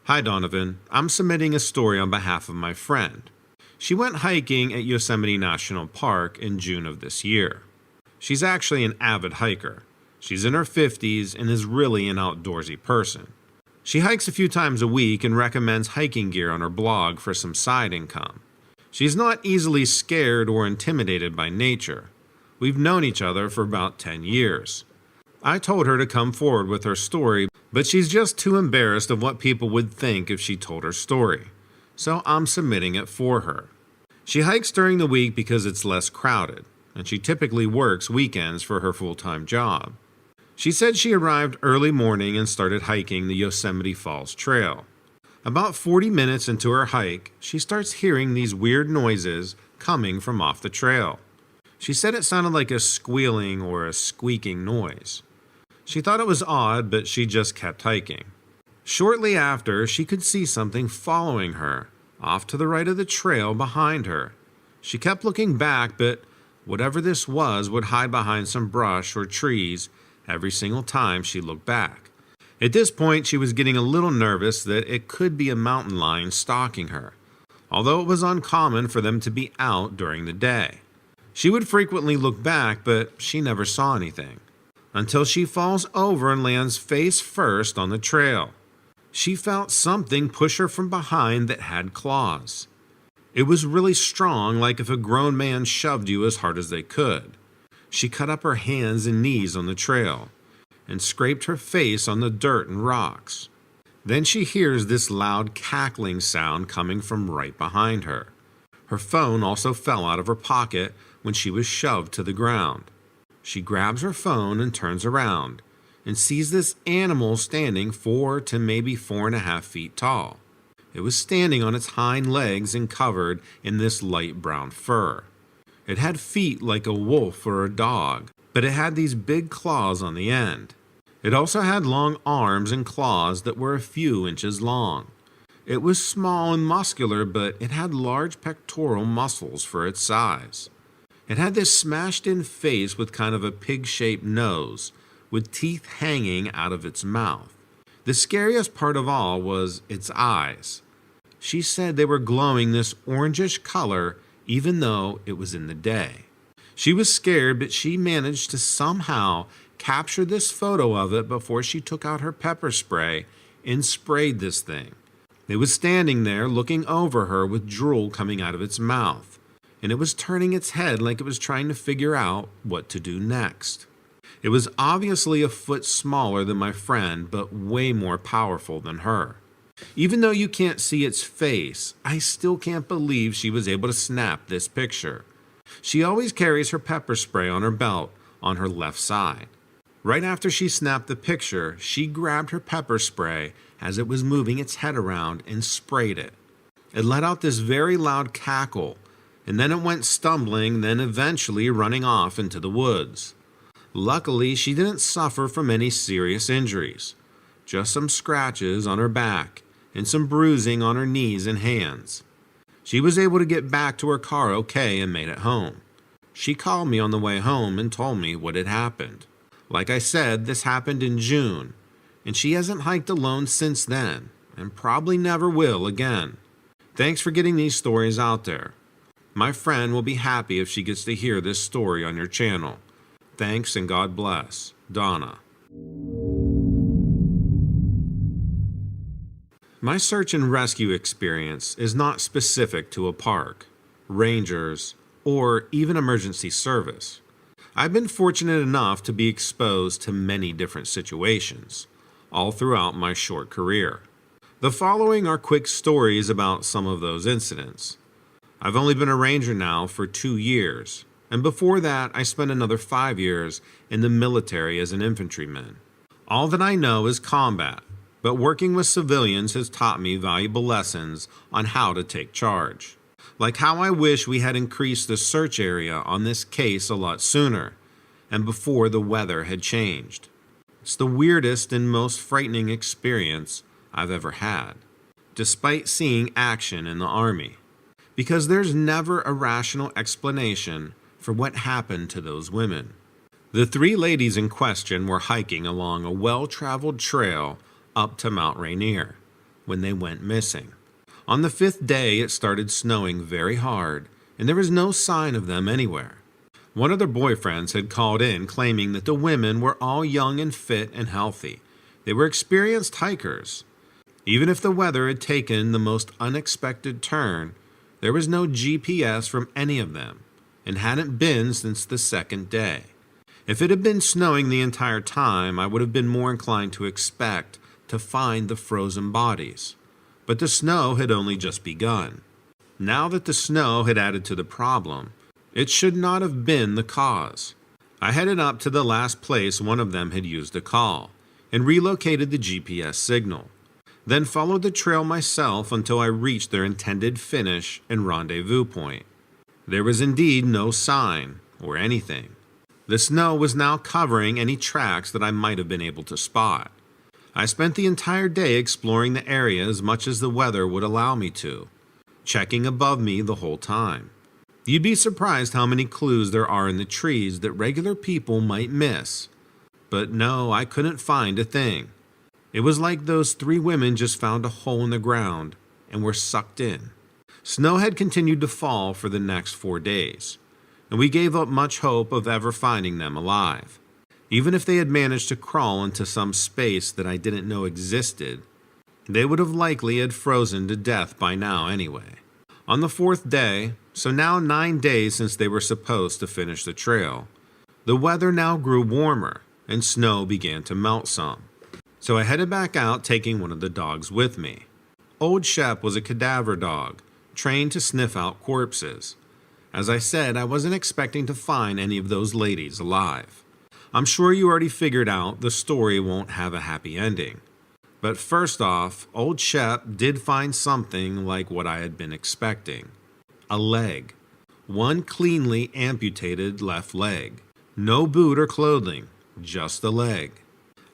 Hi Donovan, I'm submitting a story on behalf of my friend. She went hiking at Yosemite National Park in June of this year. She's actually an avid hiker. She's in her 50s and is really an outdoorsy person. She hikes a few times a week and recommends hiking gear on her blog for some side income. She's not easily scared or intimidated by nature. We've known each other for about 10 years. I told her to come forward with her story, but she's just too embarrassed of what people would think if she told her story. So I'm submitting it for her. She hikes during the week because it's less crowded, and she typically works weekends for her full-time job. She said she arrived early morning and started hiking the Yosemite Falls Trail. About 40 minutes into her hike, she starts hearing these weird noises coming from off the trail. She said it sounded like a squealing or a squeaking noise. She thought it was odd, but she just kept hiking. Shortly after, she could see something following her, off to the right of the trail behind her. She kept looking back, but whatever this was would hide behind some brush or trees every single time she looked back. At this point, she was getting a little nervous that it could be a mountain lion stalking her, although it was uncommon for them to be out during the day. She would frequently look back, but she never saw anything, until she falls over and lands face first on the trail. She felt something push her from behind that had claws. It was really strong, like if a grown man shoved you as hard as they could. She cut up her hands and knees on the trail and scraped her face on the dirt and rocks. Then she hears this loud cackling sound coming from right behind her. Her phone also fell out of her pocket when she was shoved to the ground. She grabs her phone and turns around and sees this animal standing 4 to maybe 4.5 feet tall. It was standing on its hind legs and covered in this light brown fur. It had feet like a wolf or a dog, but it had these big claws on the end. It also had long arms and claws that were a few inches long. It was small and muscular, but it had large pectoral muscles for its size. It had this smashed-in face with kind of a pig-shaped nose, with teeth hanging out of its mouth. The scariest part of all was its eyes. She said they were glowing this orangish color even though it was in the day. She was scared, but she managed to somehow capture this photo of it before she took out her pepper spray and sprayed this thing. It was standing there looking over her with drool coming out of its mouth, and it was turning its head like it was trying to figure out what to do next. It was obviously a foot smaller than my friend, but way more powerful than her. Even though you can't see its face, I still can't believe she was able to snap this picture. She always carries her pepper spray on her belt on her left side. Right after she snapped the picture, she grabbed her pepper spray as it was moving its head around and sprayed it. It let out this very loud cackle, and then it went stumbling, then eventually running off into the woods. Luckily, she didn't suffer from any serious injuries, just some scratches on her back and some bruising on her knees and hands. She was able to get back to her car okay and made it home. She called me on the way home and told me what had happened. Like I said, this happened in June, and she hasn't hiked alone since then, and probably never will again. Thanks for getting these stories out there. My friend will be happy if she gets to hear this story on your channel. Thanks and God bless. Donna. My search and rescue experience is not specific to a park, rangers, or even emergency service. I've been fortunate enough to be exposed to many different situations, all throughout my short career. The following are quick stories about some of those incidents. I've only been a ranger now for 2 years, and before that I spent another 5 years in the military as an infantryman. All that I know is combat, but working with civilians has taught me valuable lessons on how to take charge. Like how I wish we had increased the search area on this case a lot sooner, and before the weather had changed. It's the weirdest and most frightening experience I've ever had, despite seeing action in the Army, because there's never a rational explanation for what happened to those women. The 3 ladies in question were hiking along a well-traveled trail up to Mount Rainier. when they went missing. On the 5th day, it started snowing very hard, and there was no sign of them anywhere. One of their boyfriends had called in claiming that the women were all young and fit and healthy. They were experienced hikers. Even if the weather had taken the most unexpected turn, there was no GPS from any of them, and hadn't been since the 2nd day. If it had been snowing the entire time, I would have been more inclined to expect to find the frozen bodies. But the snow had only just begun. Now that the snow had added to the problem, it should not have been the cause. I headed up to the last place one of them had used to call, and relocated the GPS signal. Then followed the trail myself until I reached their intended finish and rendezvous point. There was indeed no sign, or anything. The snow was now covering any tracks that I might have been able to spot. I spent the entire day exploring the area as much as the weather would allow me to, checking above me the whole time. You'd be surprised how many clues there are in the trees that regular people might miss. But no, I couldn't find a thing. It was like those 3 women just found a hole in the ground and were sucked in. Snow had continued to fall for the next 4 days, and we gave up much hope of ever finding them alive. Even if they had managed to crawl into some space that I didn't know existed, they would have likely had frozen to death by now anyway. On the 4th day, so now 9 days since they were supposed to finish the trail, the weather now grew warmer and snow began to melt some. So I headed back out, taking one of the dogs with me. Old Shep was a cadaver dog, trained to sniff out corpses. As I said, I wasn't expecting to find any of those ladies alive. I'm sure you already figured out the story won't have a happy ending. But first off, Old Shep did find something like what I had been expecting. A leg. One cleanly amputated left leg. No boot or clothing, just a leg.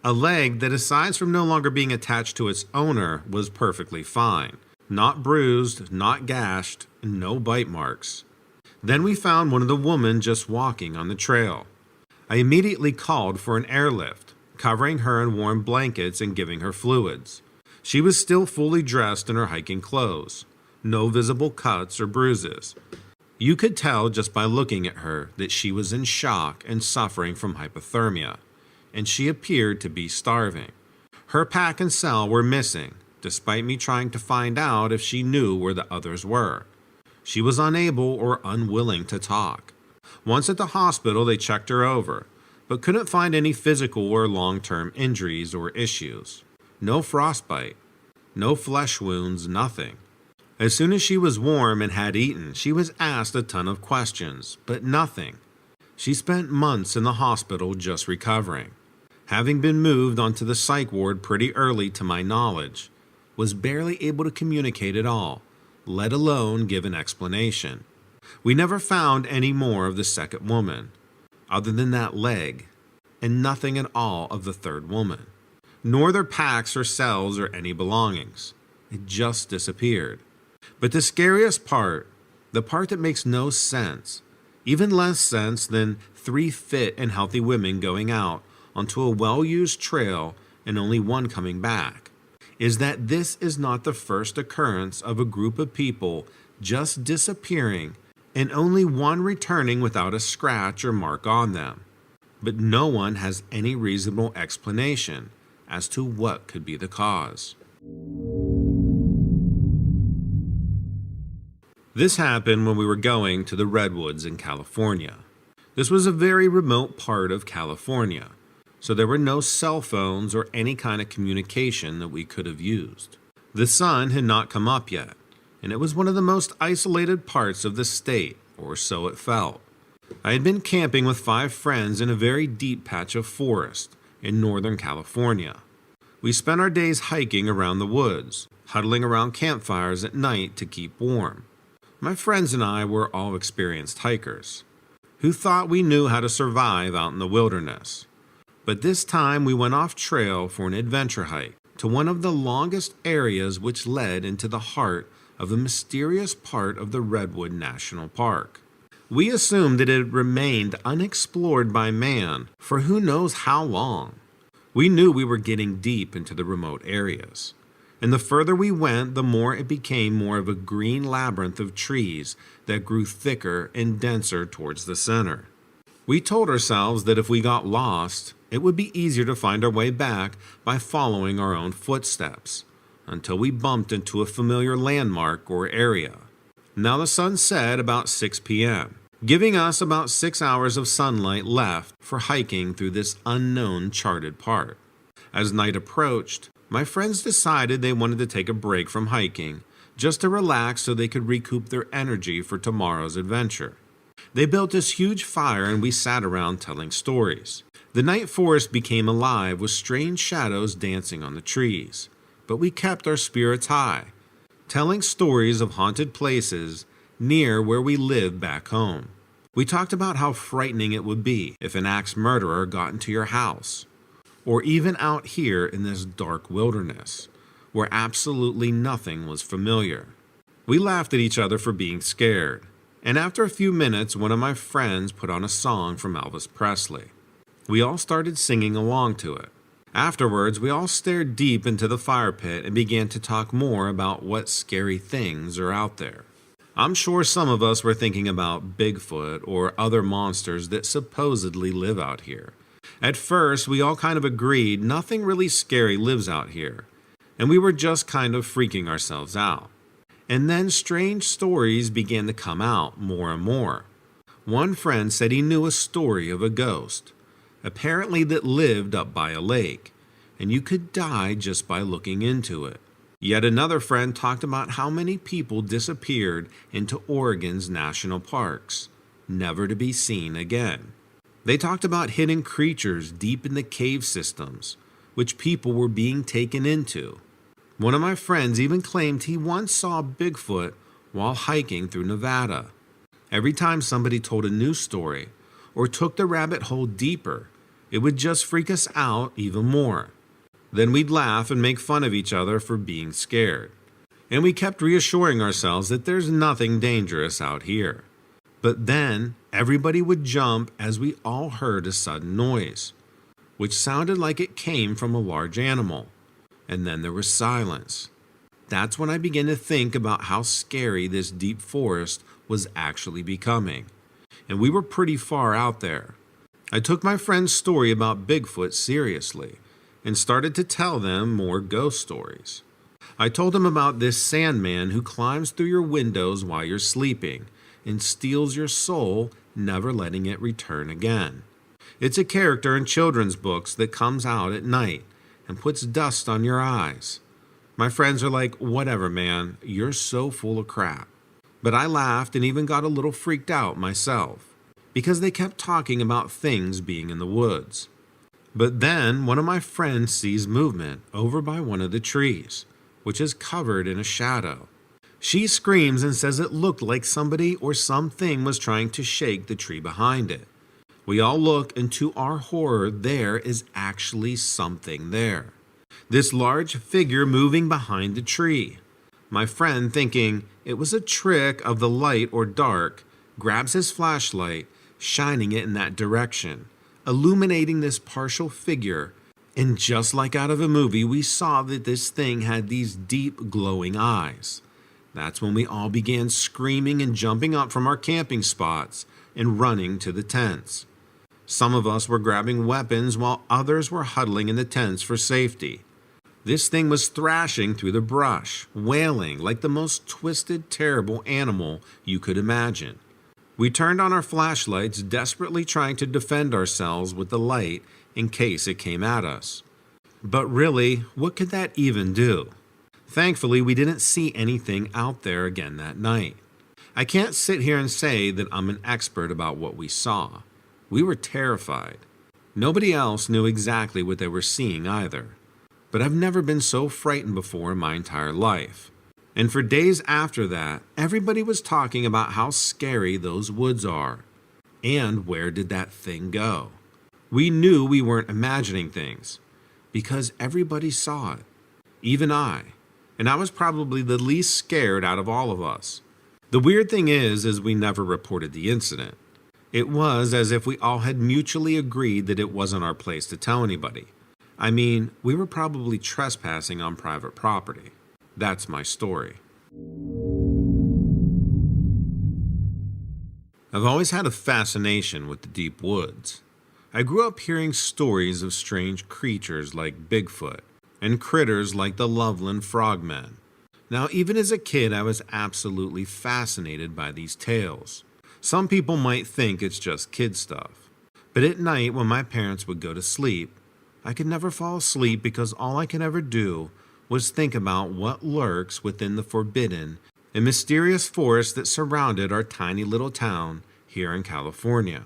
A leg that, aside from no longer being attached to its owner, was perfectly fine. Not bruised, not gashed, no bite marks. Then we found one of the women just walking on the trail. I immediately called for an airlift, covering her in warm blankets and giving her fluids. She was still fully dressed in her hiking clothes. No visible cuts or bruises. You could tell just by looking at her that she was in shock and suffering from hypothermia, and she appeared to be starving. Her pack and cell were missing, despite me trying to find out if she knew where the others were. She was unable or unwilling to talk. Once at the hospital, they checked her over, but couldn't find any physical or long-term injuries or issues. No frostbite, no flesh wounds, nothing. As soon as she was warm and had eaten, she was asked a ton of questions, but nothing. She spent months in the hospital just recovering. Having been moved onto the psych ward pretty early to my knowledge, was barely able to communicate at all, let alone give an explanation. We never found any more of the second woman, other than that leg, and nothing at all of the third woman, nor their packs or cells or any belongings. It just disappeared. But the scariest part, the part that makes no sense, even less sense than 3 fit and healthy women going out onto a well-used trail and only one coming back, is that this is not the first occurrence of a group of people just disappearing and only one returning without a scratch or mark on them. But no one has any reasonable explanation as to what could be the cause. This happened when we were going to the Redwoods in California. This was a very remote part of California, so there were no cell phones or any kind of communication that we could have used. The sun had not come up yet, and it was one of the most isolated parts of the state, or so it felt. I had been camping with 5 friends in a very deep patch of forest in Northern California. We spent our days hiking around the woods, huddling around campfires at night to keep warm. My friends and I were all experienced hikers, who thought we knew how to survive out in the wilderness. But this time we went off trail for an adventure hike to one of the longest areas which led into the heart of a mysterious part of the Redwood National Park. We assumed that it had remained unexplored by man for who knows how long. We knew we were getting deep into the remote areas. And the further we went, the more it became more of a green labyrinth of trees that grew thicker and denser towards the center. We told ourselves that if we got lost, it would be easier to find our way back by following our own footsteps, until we bumped into a familiar landmark or area. Now the sun set about 6 p.m., giving us about 6 hours of sunlight left for hiking through this unknown charted part. As night approached, my friends decided they wanted to take a break from hiking, just to relax so they could recoup their energy for tomorrow's adventure. They built this huge fire and we sat around telling stories. The night forest became alive with strange shadows dancing on the trees, but we kept our spirits high, telling stories of haunted places near where we lived back home. We talked about how frightening it would be if an axe murderer got into your house, or even out here in this dark wilderness, where absolutely nothing was familiar. We laughed at each other for being scared, and after a few minutes, one of my friends put on a song from Elvis Presley. We all started singing along to it. Afterwards, we all stared deep into the fire pit and began to talk more about what scary things are out there. I'm sure some of us were thinking about Bigfoot or other monsters that supposedly live out here. At first, we all kind of agreed nothing really scary lives out here, and we were just kind of freaking ourselves out. And then strange stories began to come out more and more. One friend said he knew a story of a ghost, apparently that lived up by a lake, and you could die just by looking into it. Yet another friend talked about how many people disappeared into Oregon's national parks, never to be seen again. They talked about hidden creatures deep in the cave systems, which people were being taken into. One of my friends even claimed he once saw Bigfoot while hiking through Nevada. Every time somebody told a new story or took the rabbit hole deeper, it would just freak us out even more. Then we'd laugh and make fun of each other for being scared. And we kept reassuring ourselves that there's nothing dangerous out here. But then everybody would jump as we all heard a sudden noise, which sounded like it came from a large animal. And then there was silence. That's when I began to think about how scary this deep forest was actually becoming. And we were pretty far out there. I took my friend's story about Bigfoot seriously and started to tell them more ghost stories. I told them about this Sandman who climbs through your windows while you're sleeping and steals your soul, never letting it return again. It's a character in children's books that comes out at night and puts dust on your eyes. My friends are like, whatever man, you're so full of crap. But I laughed and even got a little freaked out myself, because they kept talking about things being in the woods. But then one of my friends sees movement over by one of the trees, which is covered in a shadow. She screams and says it looked like somebody or something was trying to shake the tree behind it. We all look, and to our horror, there is actually something there. This large figure moving behind the tree. My friend, thinking it was a trick of the light or dark, grabs his flashlight, shining it in that direction, illuminating this partial figure. And just like out of a movie, we saw that this thing had these deep glowing eyes. That's when we all began screaming and jumping up from our camping spots and running to the tents. Some of us were grabbing weapons while others were huddling in the tents for safety. This thing was thrashing through the brush, wailing like the most twisted, terrible animal you could imagine. We turned on our flashlights, desperately trying to defend ourselves with the light in case it came at us. But really, what could that even do? Thankfully, we didn't see anything out there again that night. I can't sit here and say that I'm an expert about what we saw. We were terrified. Nobody else knew exactly what they were seeing either. But I've never been so frightened before in my entire life. And for days after that, everybody was talking about how scary those woods are. And where did that thing go? We knew we weren't imagining things, because everybody saw it, even I. And I was probably the least scared out of all of us. The weird thing is we never reported the incident. It was as if we all had mutually agreed that it wasn't our place to tell anybody. I mean, we were probably trespassing on private property. That's my story. I've always had a fascination with the deep woods. I grew up hearing stories of strange creatures like Bigfoot and critters like the Loveland Frogmen. Now, even as a kid, I was absolutely fascinated by these tales. Some people might think it's just kid stuff. But at night, when my parents would go to sleep, I could never fall asleep because all I could ever do was think about what lurks within the forbidden and mysterious forest that surrounded our tiny little town here in California.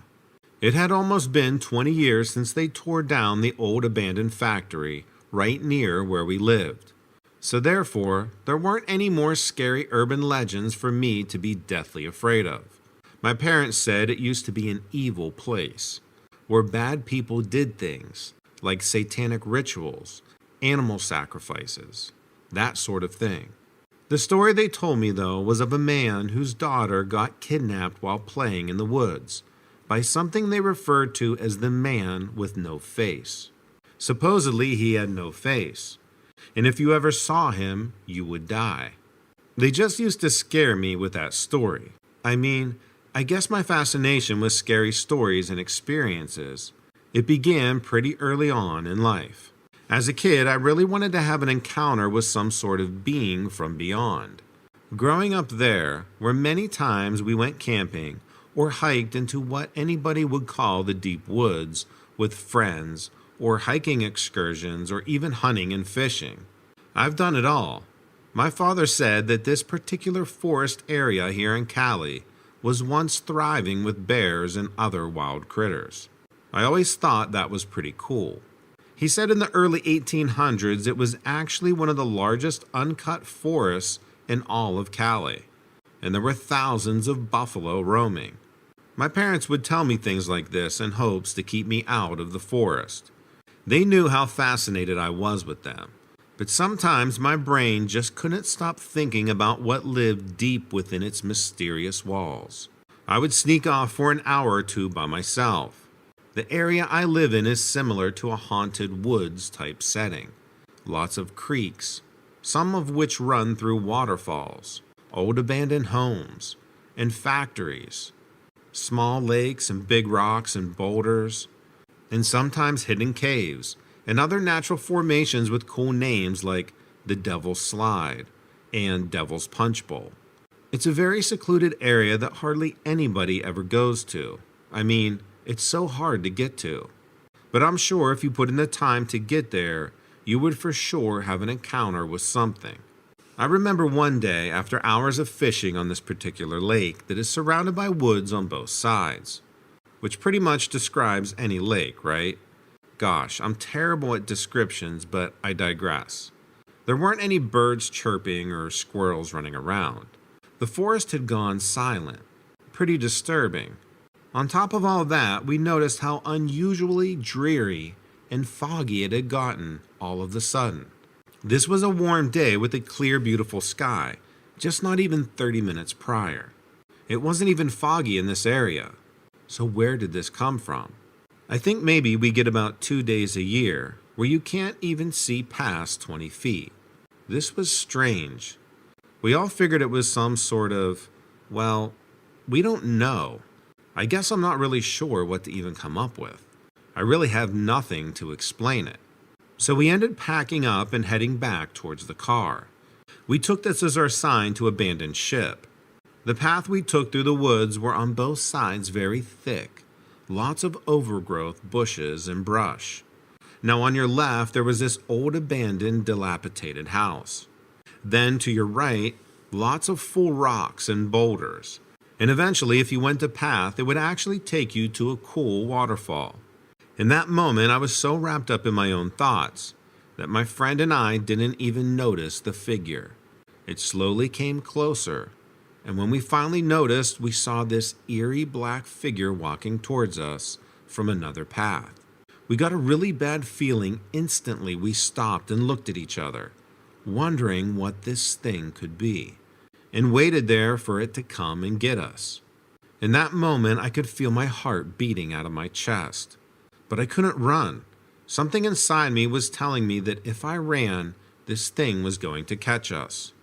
It had almost been 20 years since they tore down the old abandoned factory right near where we lived. So therefore, there weren't any more scary urban legends for me to be deathly afraid of. My parents said it used to be an evil place, where bad people did things, like satanic rituals, animal sacrifices, that sort of thing. The story they told me, though, was of a man whose daughter got kidnapped while playing in the woods by something they referred to as the man with no face. Supposedly, he had no face, and if you ever saw him, you would die. They just used to scare me with that story. I mean, I guess my fascination with scary stories and experiences, it began pretty early on in life. As a kid, I really wanted to have an encounter with some sort of being from beyond. Growing up there were many times we went camping or hiked into what anybody would call the deep woods with friends, or hiking excursions, or even hunting and fishing. I've done it all. My father said that this particular forest area here in Cali was once thriving with bears and other wild critters. I always thought that was pretty cool. He said in the early 1800s it was actually one of the largest uncut forests in all of Cali, and there were thousands of buffalo roaming. My parents would tell me things like this in hopes to keep me out of the forest. They knew how fascinated I was with them, but sometimes my brain just couldn't stop thinking about what lived deep within its mysterious walls. I would sneak off for an hour or two by myself. The area I live in is similar to a haunted woods type setting. Lots of creeks, some of which run through waterfalls, old abandoned homes, and factories, small lakes and big rocks and boulders, and sometimes hidden caves and other natural formations with cool names like the Devil's Slide and Devil's Punch Bowl. It's a very secluded area that hardly anybody ever goes to. I mean, it's so hard to get to. But I'm sure if you put in the time to get there, you would for sure have an encounter with something. I remember one day, after hours of fishing on this particular lake that is surrounded by woods on both sides, which pretty much describes any lake, right? Gosh, I'm terrible at descriptions, but I digress. There weren't any birds chirping or squirrels running around. The forest had gone silent, pretty disturbing. On top of all that, we noticed how unusually dreary and foggy it had gotten all of a sudden. This was a warm day with a clear, beautiful sky, just not even 30 minutes prior. It wasn't even foggy in this area. So where did this come from? I think maybe we get about 2 days a year where you can't even see past 20 feet. This was strange. We all figured it was some sort of, well, we don't know. I guess I'm not really sure what to even come up with. I really have nothing to explain it. So we ended packing up and heading back towards the car. We took this as our sign to abandon ship. The path we took through the woods were on both sides very thick, lots of overgrowth, bushes, and brush. Now on your left there was this old abandoned, dilapidated house. Then to your right, lots of full rocks and boulders. And eventually, if you went the path, it would actually take you to a cool waterfall. In that moment, I was so wrapped up in my own thoughts that my friend and I didn't even notice the figure. It slowly came closer, and when we finally noticed, we saw this eerie black figure walking towards us from another path. We got a really bad feeling instantly. We stopped and looked at each other, wondering what this thing could be, and waited there for it to come and get us. In that moment, I could feel my heart beating out of my chest, but I couldn't run. Something inside me was telling me that if I ran, this thing was going to catch us.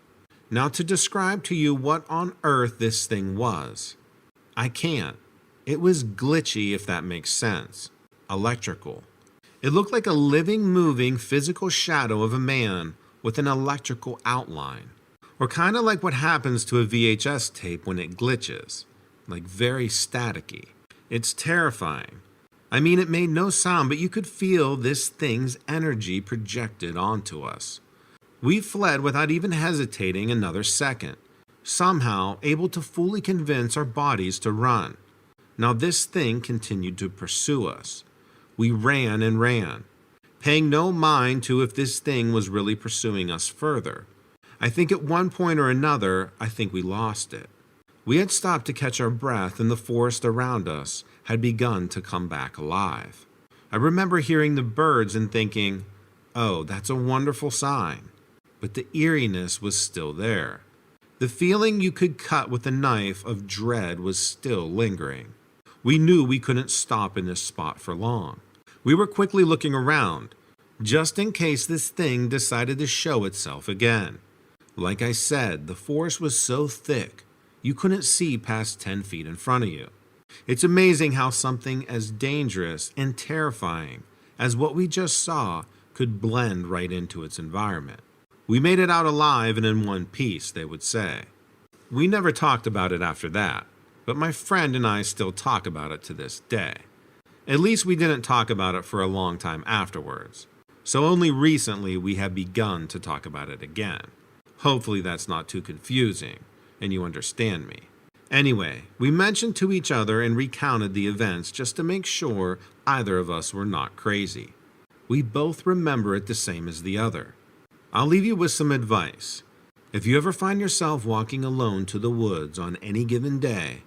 Now, to describe to you what on earth this thing was, I can't. It was glitchy, if that makes sense. Electrical. It looked like a living, moving, physical shadow of a man with an electrical outline. Or kind of like what happens to a VHS tape when it glitches. Like very staticky. It's terrifying. I mean, it made no sound, but you could feel this thing's energy projected onto us. We fled without even hesitating another second, somehow able to fully convince our bodies to run. Now this thing continued to pursue us. We ran and ran, paying no mind to if this thing was really pursuing us further. I think at one point or another, I think we lost it. We had stopped to catch our breath and the forest around us had begun to come back alive. I remember hearing the birds and thinking, oh, that's a wonderful sign. But the eeriness was still there. The feeling you could cut with a knife of dread was still lingering. We knew we couldn't stop in this spot for long. We were quickly looking around, just in case this thing decided to show itself again. Like I said, the forest was so thick, you couldn't see past 10 feet in front of you. It's amazing how something as dangerous and terrifying as what we just saw could blend right into its environment. We made it out alive and in one piece, they would say. We never talked about it after that, but my friend and I still talk about it to this day. At least we didn't talk about it for a long time afterwards, so only recently we have begun to talk about it again. Hopefully that's not too confusing, and you understand me. Anyway, we mentioned to each other and recounted the events just to make sure either of us were not crazy. We both remember it the same as the other. I'll leave you with some advice. If you ever find yourself walking alone to the woods on any given day,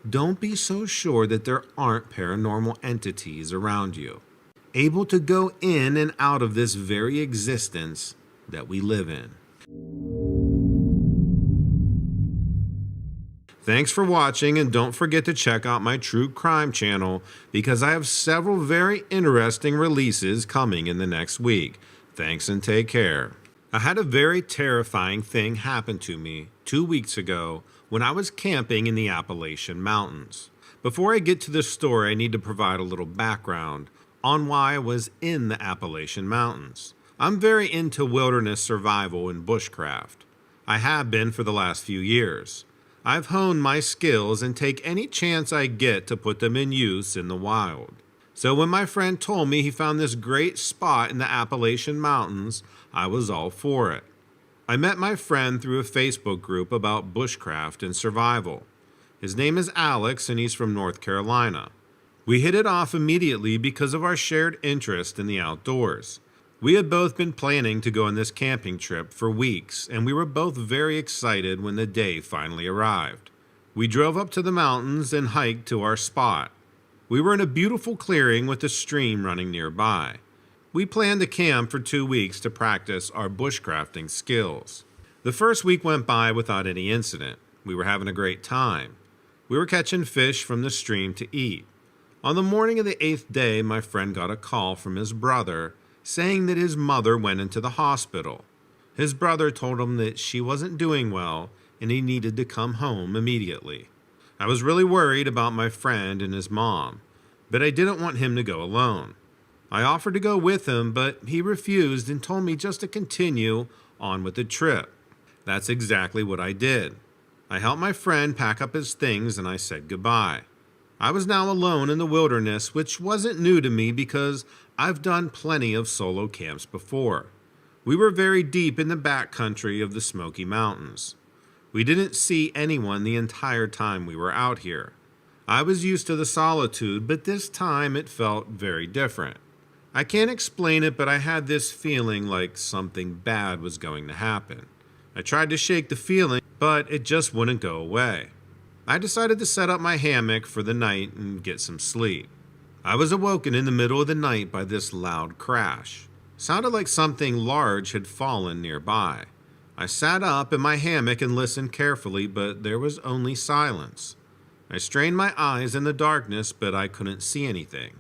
don't be so sure that there aren't paranormal entities around you, able to go in and out of this very existence that we live in. Thanks for watching, and don't forget to check out my true crime channel because I have several very interesting releases coming in the next week. Thanks and take care. I had a very terrifying thing happen to me 2 weeks ago when I was camping in the Appalachian Mountains. Before I get to the story, I need to provide a little background on why I was in the Appalachian Mountains. I'm very into wilderness survival and bushcraft. I have been for the last few years. I've honed my skills and take any chance I get to put them in use in the wild. So when my friend told me he found this great spot in the Appalachian Mountains, I was all for it. I met my friend through a Facebook group about bushcraft and survival. His name is Alex and he's from North Carolina. We hit it off immediately because of our shared interest in the outdoors. We had both been planning to go on this camping trip for weeks, and we were both very excited when the day finally arrived. We drove up to the mountains and hiked to our spot. We were in a beautiful clearing with a stream running nearby. We planned to camp for 2 weeks to practice our bushcrafting skills. The first week went by without any incident. We were having a great time. We were catching fish from the stream to eat. On the morning of the 8th day, my friend got a call from his brother saying that his mother went into the hospital. His brother told him that she wasn't doing well and he needed to come home immediately. I was really worried about my friend and his mom, but I didn't want him to go alone. I offered to go with him, but he refused and told me just to continue on with the trip. That's exactly what I did. I helped my friend pack up his things and I said goodbye. I was now alone in the wilderness, which wasn't new to me because I've done plenty of solo camps before. We were very deep in the backcountry of the Smoky Mountains. We didn't see anyone the entire time we were out here. I was used to the solitude, but this time it felt very different. I can't explain it, but I had this feeling like something bad was going to happen. I tried to shake the feeling, but it just wouldn't go away. I decided to set up my hammock for the night and get some sleep. I was awoken in the middle of the night by this loud crash. Sounded like something large had fallen nearby. I sat up in my hammock and listened carefully, but there was only silence. I strained my eyes in the darkness, but I couldn't see anything.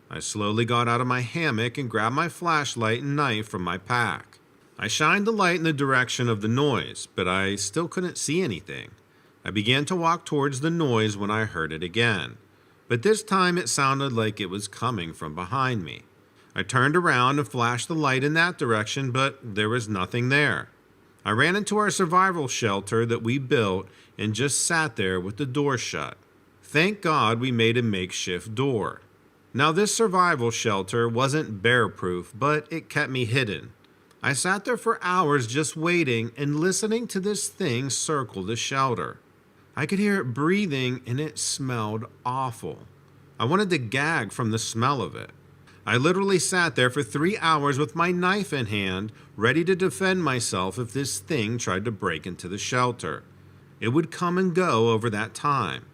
I slowly got out of my hammock and grabbed my flashlight and knife from my pack. I shined the light in the direction of the noise, but I still couldn't see anything. I began to walk towards the noise when I heard it again, but this time it sounded like it was coming from behind me. I turned around and flashed the light in that direction, but there was nothing there. I ran into our survival shelter that we built and just sat there with the door shut. Thank God we made a makeshift door. Now this survival shelter wasn't bear-proof, but it kept me hidden. I sat there for hours just waiting and listening to this thing circle the shelter. I could hear it breathing and it smelled awful. I wanted to gag from the smell of it. I literally sat there for 3 hours with my knife in hand, ready to defend myself if this thing tried to break into the shelter. It would come and go over that time.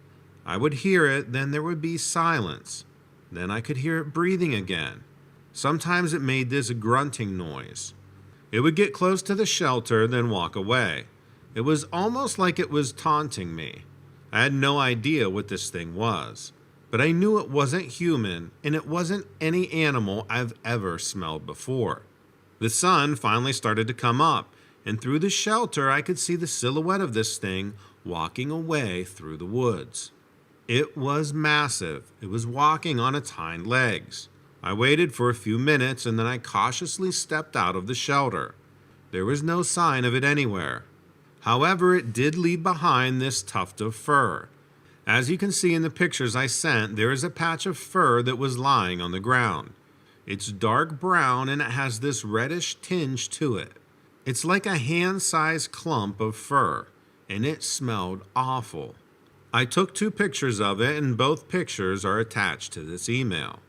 I would hear it, then there would be silence. Then I could hear it breathing again. Sometimes it made this grunting noise. It would get close to the shelter, then walk away. It was almost like it was taunting me. I had no idea what this thing was, but I knew it wasn't human and it wasn't any animal I've ever smelled before. The sun finally started to come up, and through the shelter I could see the silhouette of this thing walking away through the woods. It was massive. It was walking on its hind legs. I waited for a few minutes and then I cautiously stepped out of the shelter. There was no sign of it anywhere. However, it did leave behind this tuft of fur. As you can see in the pictures I sent, there is a patch of fur that was lying on the ground. It's dark brown and it has this reddish tinge to it. It's like a hand-sized clump of fur, and it smelled awful. I took 2 pictures of it and both pictures are attached to this email.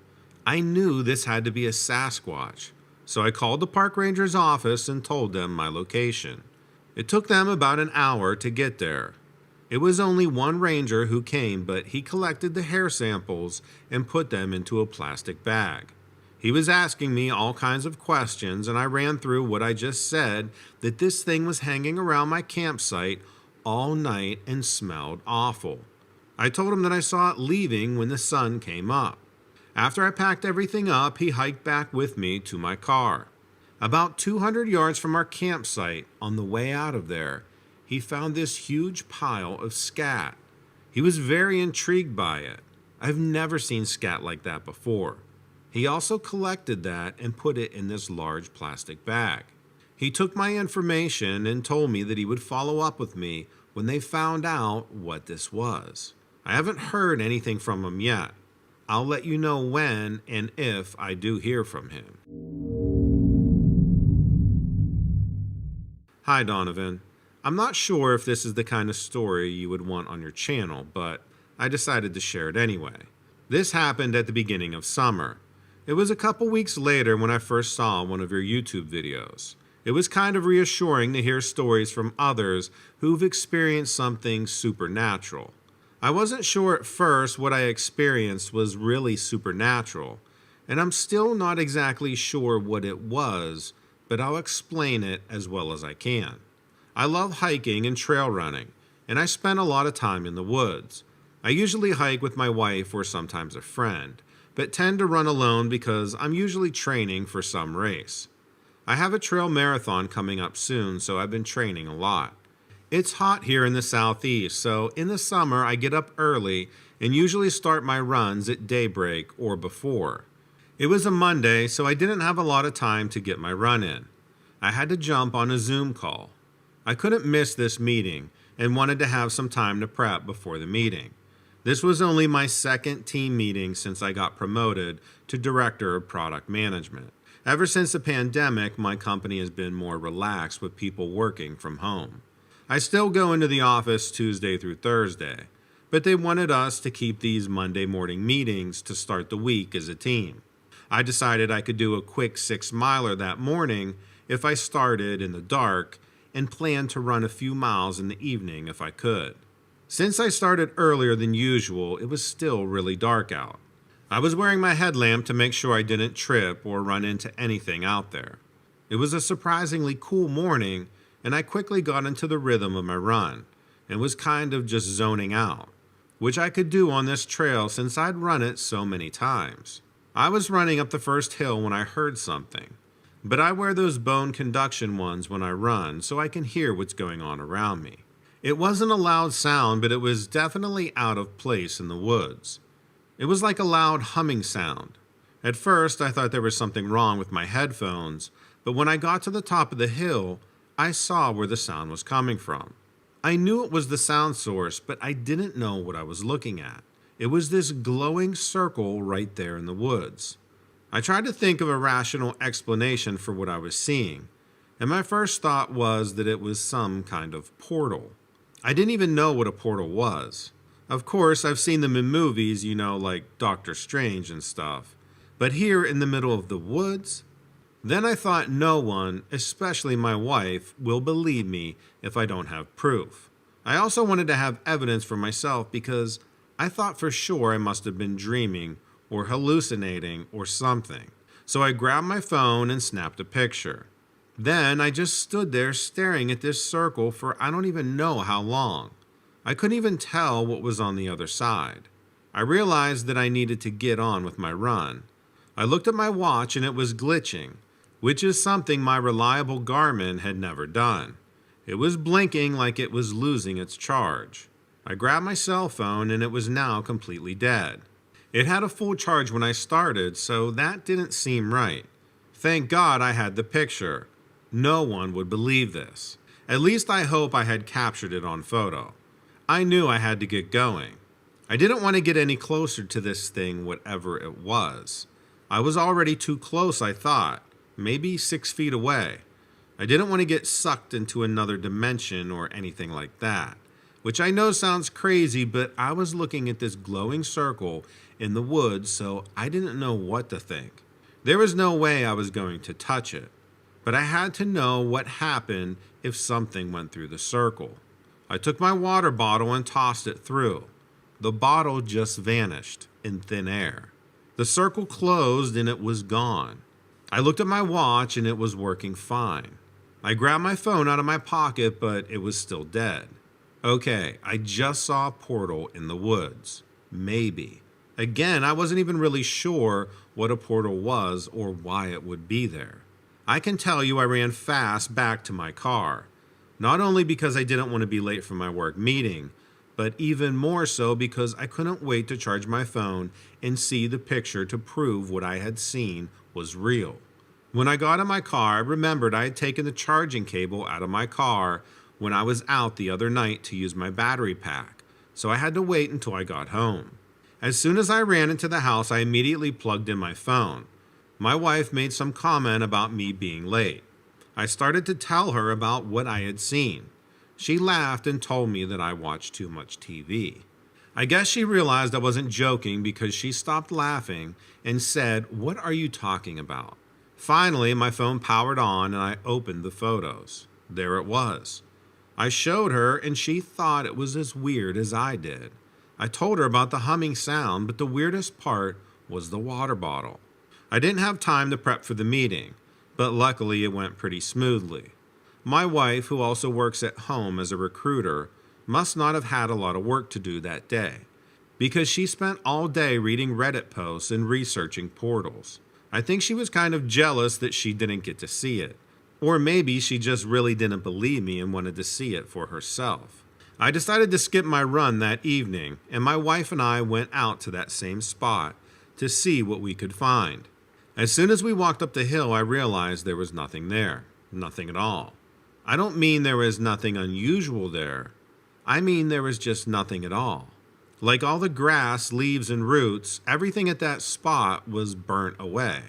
I knew this had to be a Sasquatch, so I called the park ranger's office and told them my location. It took them about an hour to get there. It was only one ranger who came, but he collected the hair samples and put them into a plastic bag. He was asking me all kinds of questions, and I ran through what I just said, that this thing was hanging around my campsite all night and smelled awful. I told him that I saw it leaving when the sun came up. After I packed everything up, he hiked back with me to my car. About 200 yards from our campsite, on the way out of there, he found this huge pile of scat. He was very intrigued by it. I've never seen scat like that before. He also collected that and put it in this large plastic bag. He took my information and told me that he would follow up with me when they found out what this was. I haven't heard anything from him yet. I'll let you know when and if I do hear from him. Hi, Donovan. I'm not sure if this is the kind of story you would want on your channel, but I decided to share it anyway. This happened at the beginning of summer. It was a couple weeks later when I first saw one of your YouTube videos. It was kind of reassuring to hear stories from others who've experienced something supernatural. I wasn't sure at first what I experienced was really supernatural, and I'm still not exactly sure what it was, but I'll explain it as well as I can. I love hiking and trail running, and I spend a lot of time in the woods. I usually hike with my wife or sometimes a friend, but tend to run alone because I'm usually training for some race. I have a trail marathon coming up soon, so I've been training a lot. It's hot here in the southeast, so in the summer I get up early and usually start my runs at daybreak or before. It was a Monday, so I didn't have a lot of time to get my run in. I had to jump on a Zoom call. I couldn't miss this meeting and wanted to have some time to prep before the meeting. This was only my second team meeting since I got promoted to Director of Product Management. Ever since the pandemic, my company has been more relaxed with people working from home. I still go into the office Tuesday through Thursday, but they wanted us to keep these Monday morning meetings to start the week as a team. I decided I could do a quick 6-miler that morning if I started in the dark and planned to run a few miles in the evening if I could. Since I started earlier than usual, it was still really dark out. I was wearing my headlamp to make sure I didn't trip or run into anything out there. It was a surprisingly cool morning, and I quickly got into the rhythm of my run and was kind of just zoning out, which I could do on this trail since I'd run it so many times. I was running up the first hill when I heard something, but I wear those bone conduction ones when I run so I can hear what's going on around me. It wasn't a loud sound, but it was definitely out of place in the woods. It was like a loud humming sound. At first, I thought there was something wrong with my headphones, but when I got to the top of the hill, I saw where the sound was coming from. I knew it was the sound source, but I didn't know what I was looking at. It was this glowing circle right there in the woods. I tried to think of a rational explanation for what I was seeing, and my first thought was that it was some kind of portal. I didn't even know what a portal was. Of course, I've seen them in movies, like Doctor Strange and stuff. But here in the middle of the woods? Then I thought no one, especially my wife, will believe me if I don't have proof. I also wanted to have evidence for myself because I thought for sure I must have been dreaming or hallucinating or something. So I grabbed my phone and snapped a picture. Then I just stood there staring at this circle for I don't even know how long. I couldn't even tell what was on the other side. I realized that I needed to get on with my run. I looked at my watch and it was glitching, which is something my reliable Garmin had never done. It was blinking like it was losing its charge. I grabbed my cell phone and it was now completely dead. It had a full charge when I started, so that didn't seem right. Thank God I had the picture. No one would believe this. At least I hope I had captured it on photo. I knew I had to get going. I didn't want to get any closer to this thing, whatever it was. I was already too close, I thought, maybe 6 feet away. I didn't want to get sucked into another dimension or anything like that, which I know sounds crazy, but I was looking at this glowing circle in the woods, so I didn't know what to think. There was no way I was going to touch it, but I had to know what happened if something went through the circle. I took my water bottle and tossed it through. The bottle just vanished in thin air. The circle closed and it was gone. I looked at my watch and it was working fine. I grabbed my phone out of my pocket, but it was still dead. Okay, I just saw a portal in the woods. Maybe. Again, I wasn't even really sure what a portal was or why it would be there. I can tell you I ran fast back to my car. Not only because I didn't want to be late for my work meeting, but even more so because I couldn't wait to charge my phone and see the picture to prove what I had seen was real. When I got in my car, I remembered I had taken the charging cable out of my car when I was out the other night to use my battery pack, so I had to wait until I got home. As soon as I ran into the house, I immediately plugged in my phone. My wife made some comment about me being late. I started to tell her about what I had seen. She laughed and told me that I watched too much TV. I guess she realized I wasn't joking because she stopped laughing and said, "What are you talking about?" Finally, my phone powered on and I opened the photos. There it was. I showed her and she thought it was as weird as I did. I told her about the humming sound, but the weirdest part was the water bottle. I didn't have time to prep for the meeting, but luckily it went pretty smoothly. My wife, who also works at home as a recruiter, must not have had a lot of work to do that day, because she spent all day reading Reddit posts and researching portals. I think she was kind of jealous that she didn't get to see it, or maybe she just really didn't believe me and wanted to see it for herself. I decided to skip my run that evening, and my wife and I went out to that same spot to see what we could find. As soon as we walked up the hill, I realized there was nothing there. Nothing at all. I don't mean there was nothing unusual there. I mean there was just nothing at all. Like all the grass, leaves, and roots, everything at that spot was burnt away.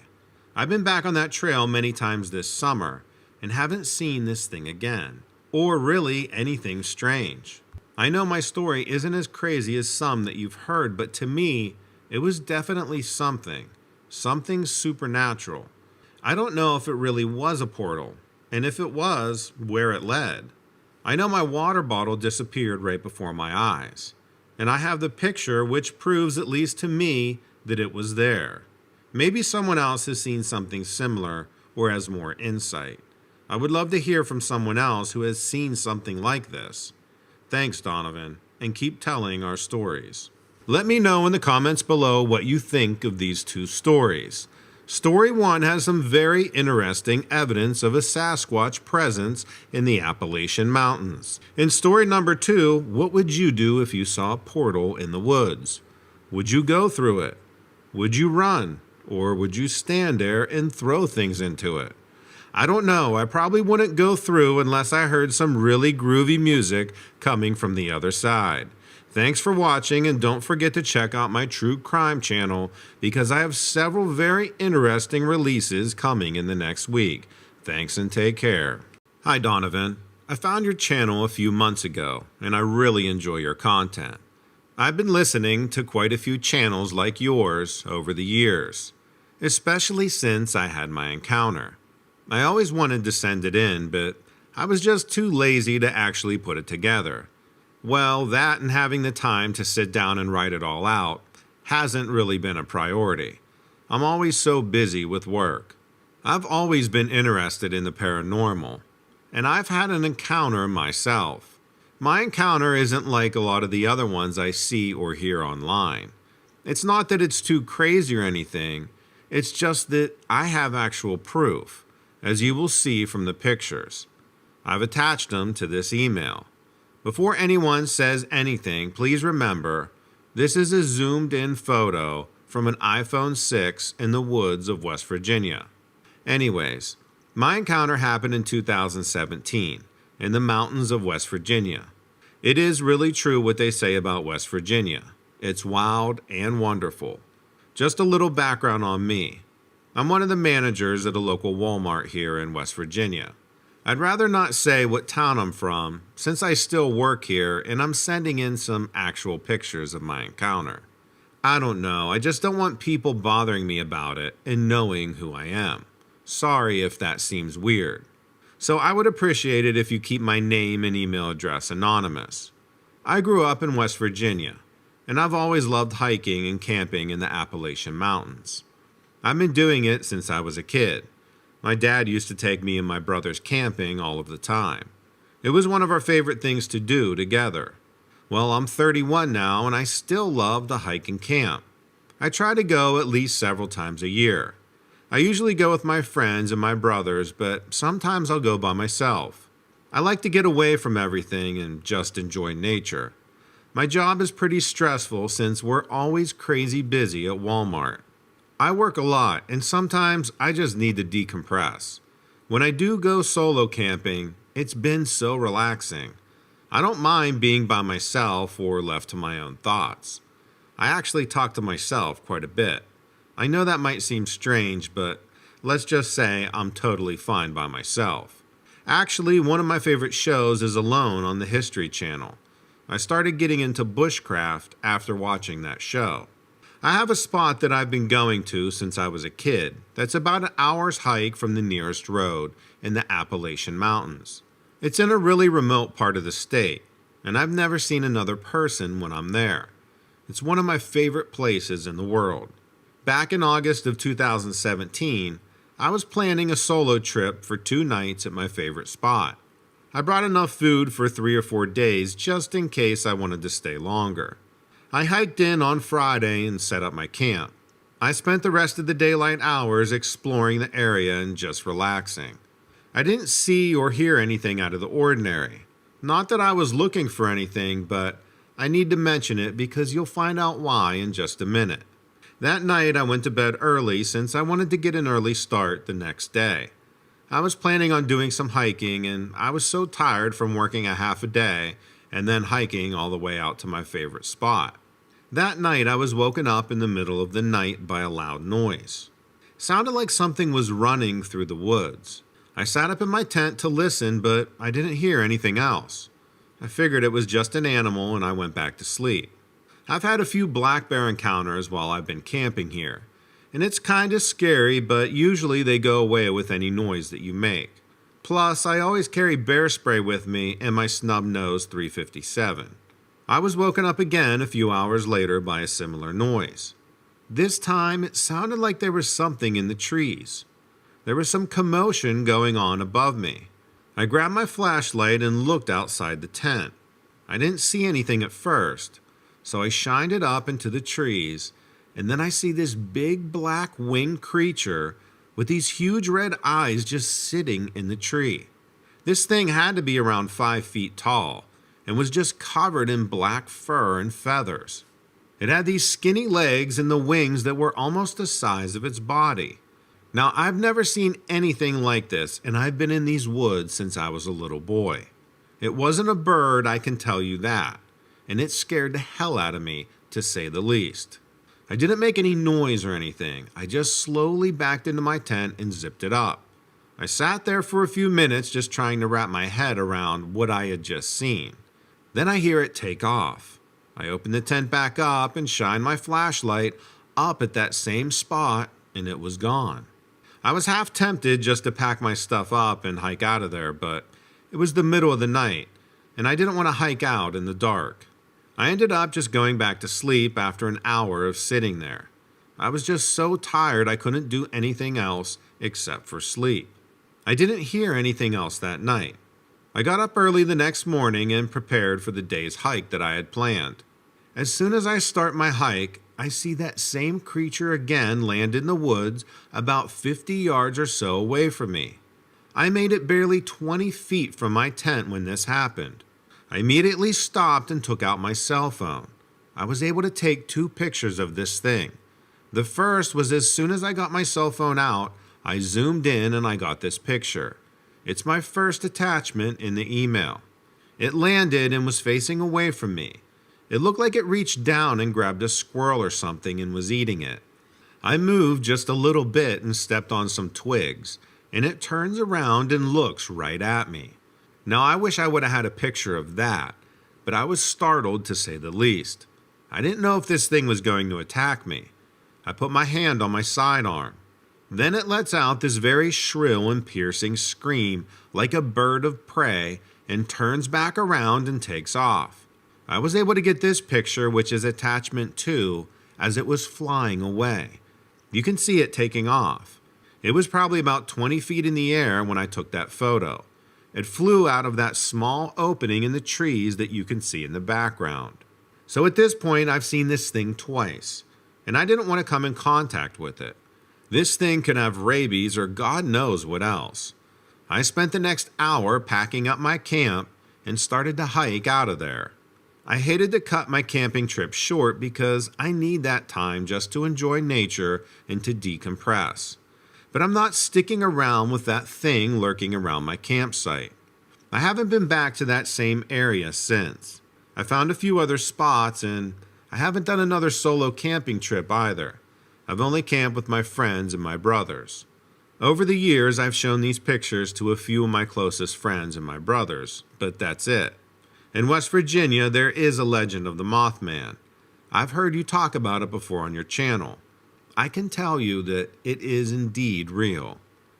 I've been back on that trail many times this summer and haven't seen this thing again, or really anything strange. I know my story isn't as crazy as some that you've heard, but to me, it was definitely something supernatural. I don't know if it really was a portal, and if it was, where it led. I know my water bottle disappeared right before my eyes, and I have the picture which proves, at least to me, that it was there. Maybe someone else has seen something similar or has more insight. I would love to hear from someone else who has seen something like this. Thanks, Donovan, and keep telling our stories. Let me know in the comments below what you think of these two stories. Story 1 has some very interesting evidence of a Sasquatch presence in the Appalachian Mountains. In story number 2, what would you do if you saw a portal in the woods? Would you go through it? Would you run? Or would you stand there and throw things into it? I don't know. I probably wouldn't go through unless I heard some really groovy music coming from the other side. Thanks for watching, and don't forget to check out my true crime channel because I have several very interesting releases coming in the next week. Thanks and take care. Hi Donovan. I found your channel a few months ago and I really enjoy your content. I've been listening to quite a few channels like yours over the years, especially since I had my encounter. I always wanted to send it in, but I was just too lazy to actually put it together. Well, that and having the time to sit down and write it all out hasn't really been a priority. I'm always so busy with work. I've always been interested in the paranormal, and I've had an encounter myself. My encounter isn't like a lot of the other ones I see or hear online. It's not that it's too crazy or anything, it's just that I have actual proof, as you will see from the pictures. I've attached them to this email. Before anyone says anything, please remember, this is a zoomed-in photo from an iPhone 6 in the woods of West Virginia. Anyways, my encounter happened in 2017 in the mountains of West Virginia. It is really true what they say about West Virginia. It's wild and wonderful. Just a little background on me. I'm one of the managers at a local Walmart here in West Virginia. I'd rather not say what town I'm from, since I still work here and I'm sending in some actual pictures of my encounter. I don't know, I just don't want people bothering me about it and knowing who I am. Sorry if that seems weird. So I would appreciate it if you keep my name and email address anonymous. I grew up in West Virginia, and I've always loved hiking and camping in the Appalachian Mountains. I've been doing it since I was a kid. My dad used to take me and my brothers camping all of the time. It was one of our favorite things to do together. Well, I'm 31 now and I still love to hike and camp. I try to go at least several times a year. I usually go with my friends and my brothers, but sometimes I'll go by myself. I like to get away from everything and just enjoy nature. My job is pretty stressful since we're always crazy busy at Walmart. I work a lot, and sometimes I just need to decompress. When I do go solo camping, it's been so relaxing. I don't mind being by myself or left to my own thoughts. I actually talk to myself quite a bit. I know that might seem strange, but let's just say I'm totally fine by myself. Actually, one of my favorite shows is Alone on the History Channel. I started getting into bushcraft after watching that show. I have a spot that I've been going to since I was a kid that's about an hour's hike from the nearest road in the Appalachian Mountains. It's in a really remote part of the state, and I've never seen another person when I'm there. It's one of my favorite places in the world. Back in August of 2017, I was planning a solo trip for 2 nights at my favorite spot. I brought enough food for 3 or 4 days just in case I wanted to stay longer. I hiked in on Friday and set up my camp. I spent the rest of the daylight hours exploring the area and just relaxing. I didn't see or hear anything out of the ordinary. Not that I was looking for anything, but I need to mention it because you'll find out why in just a minute. That night I went to bed early since I wanted to get an early start the next day. I was planning on doing some hiking and I was so tired from working a half a day and then hiking all the way out to my favorite spot. That night I was woken up in the middle of the night by a loud noise. Sounded like something was running through the woods. I sat up in my tent to listen, but I didn't hear anything else. I figured it was just an animal and I went back to sleep. I've had a few black bear encounters while I've been camping here, and it's kinda scary, but usually they go away with any noise that you make. Plus, I always carry bear spray with me and my snub-nosed .357. I was woken up again a few hours later by a similar noise. This time, it sounded like there was something in the trees. There was some commotion going on above me. I grabbed my flashlight and looked outside the tent. I didn't see anything at first, So I shined it up into the trees, and then I see this big black winged creature with these huge red eyes just sitting in the tree. This thing had to be around 5 feet tall and was just covered in black fur and feathers. It had these skinny legs and the wings that were almost the size of its body. Now, I've never seen anything like this, and I've been in these woods since I was a little boy. It wasn't a bird, I can tell you that, and it scared the hell out of me, to say the least. I didn't make any noise or anything. I just slowly backed into my tent and zipped it up. I sat there for a few minutes just trying to wrap my head around what I had just seen. Then I hear it take off. I open the tent back up and shine my flashlight up at that same spot, and it was gone. I was half tempted just to pack my stuff up and hike out of there, but it was the middle of the night, and I didn't want to hike out in the dark. I ended up just going back to sleep after an hour of sitting there. I was just so tired I couldn't do anything else except for sleep. I didn't hear anything else that night. I got up early the next morning and prepared for the day's hike that I had planned. As soon as I start my hike, I see that same creature again land in the woods about 50 yards or so away from me. I made it barely 20 feet from my tent when this happened. I immediately stopped and took out my cell phone. I was able to take 2 pictures of this thing. The first was as soon as I got my cell phone out, I zoomed in and I got this picture. It's my first attachment in the email. It landed and was facing away from me. It looked like it reached down and grabbed a squirrel or something and was eating it. I moved just a little bit and stepped on some twigs, and it turns around and looks right at me. Now, I wish I would have had a picture of that, but I was startled to say the least. I didn't know if this thing was going to attack me. I put my hand on my sidearm. Then it lets out this very shrill and piercing scream like a bird of prey and turns back around and takes off. I was able to get this picture, which is attachment 2, as it was flying away. You can see it taking off. It was probably about 20 feet in the air when I took that photo. It flew out of that small opening in the trees that you can see in the background. So at this point, I've seen this thing twice, and I didn't want to come in contact with it. This thing could have rabies or God knows what else. I spent the next hour packing up my camp and started to hike out of there. I hated to cut my camping trip short because I need that time just to enjoy nature and to decompress. But I'm not sticking around with that thing lurking around my campsite. I haven't been back to that same area since. I found a few other spots and I haven't done another solo camping trip either. I've only camped with my friends and my brothers. Over the years, I've shown these pictures to a few of my closest friends and my brothers, but that's it. In West Virginia, there is a legend of the Mothman. I've heard you talk about it before on your channel. I can tell you that it is indeed real.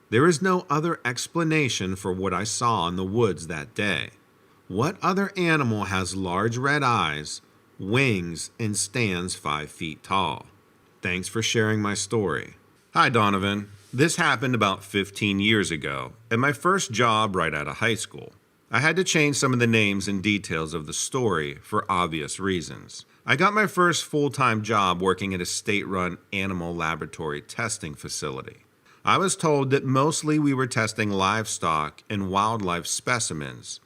There is no other explanation for what I saw in the woods that day. What other animal has large red eyes, wings, and stands 5 feet tall? Thanks for sharing my story. Hi, Donovan. This happened about 15 years ago, at my first job right out of high school. I had to change some of the names and details of the story for obvious reasons. I got my first full-time job working at a state-run animal laboratory testing facility. I was told that mostly we were testing livestock and wildlife specimens.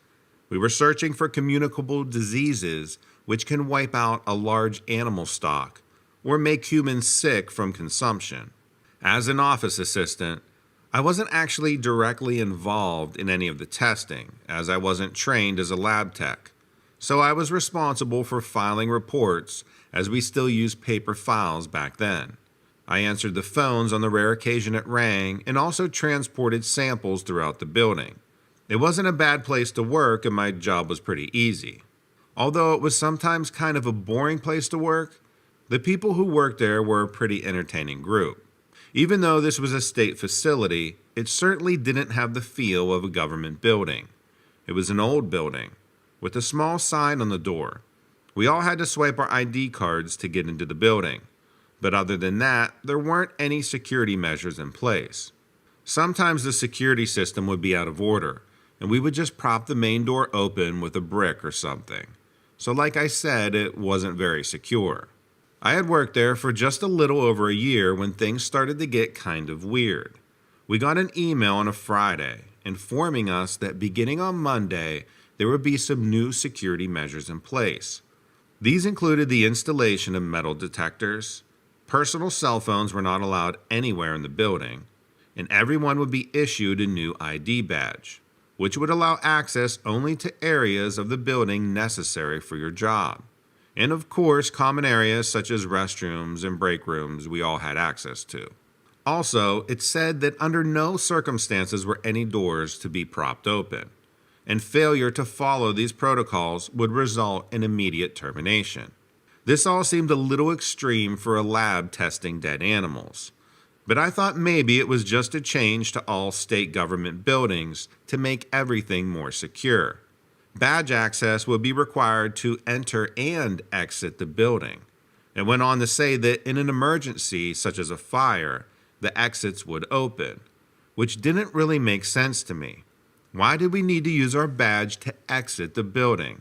We were searching for communicable diseases which can wipe out a large animal stock or make humans sick from consumption. As an office assistant, I wasn't actually directly involved in any of the testing, as I wasn't trained as a lab tech. So I was responsible for filing reports, as we still used paper files back then. I answered the phones on the rare occasion it rang, and also transported samples throughout the building. It wasn't a bad place to work, and my job was pretty easy. Although it was sometimes kind of a boring place to work, the people who worked there were a pretty entertaining group. Even though this was a state facility, it certainly didn't have the feel of a government building. It was an old building, with a small sign on the door. We all had to swipe our ID cards to get into the building, but other than that, there weren't any security measures in place. Sometimes the security system would be out of order, and we would just prop the main door open with a brick or something. so like I said, it wasn't very secure. I had worked there for just a little over a year when things started to get kind of weird. We got an email on a Friday informing us that beginning on Monday, there would be some new security measures in place. These included the installation of metal detectors, personal cell phones were not allowed anywhere in the building, and everyone would be issued a new ID badge, which would allow access only to areas of the building necessary for your job. And of course, common areas such as restrooms and break rooms we all had access to. Also, it said that under no circumstances were any doors to be propped open, and failure to follow these protocols would result in immediate termination. This all seemed a little extreme for a lab testing dead animals, but I thought maybe it was just a change to all state government buildings to make everything more secure. Badge access would be required to enter and exit the building. It went on to say that in an emergency, such as a fire, the exits would open, which didn't really make sense to me. Why did we need to use our badge to exit the building?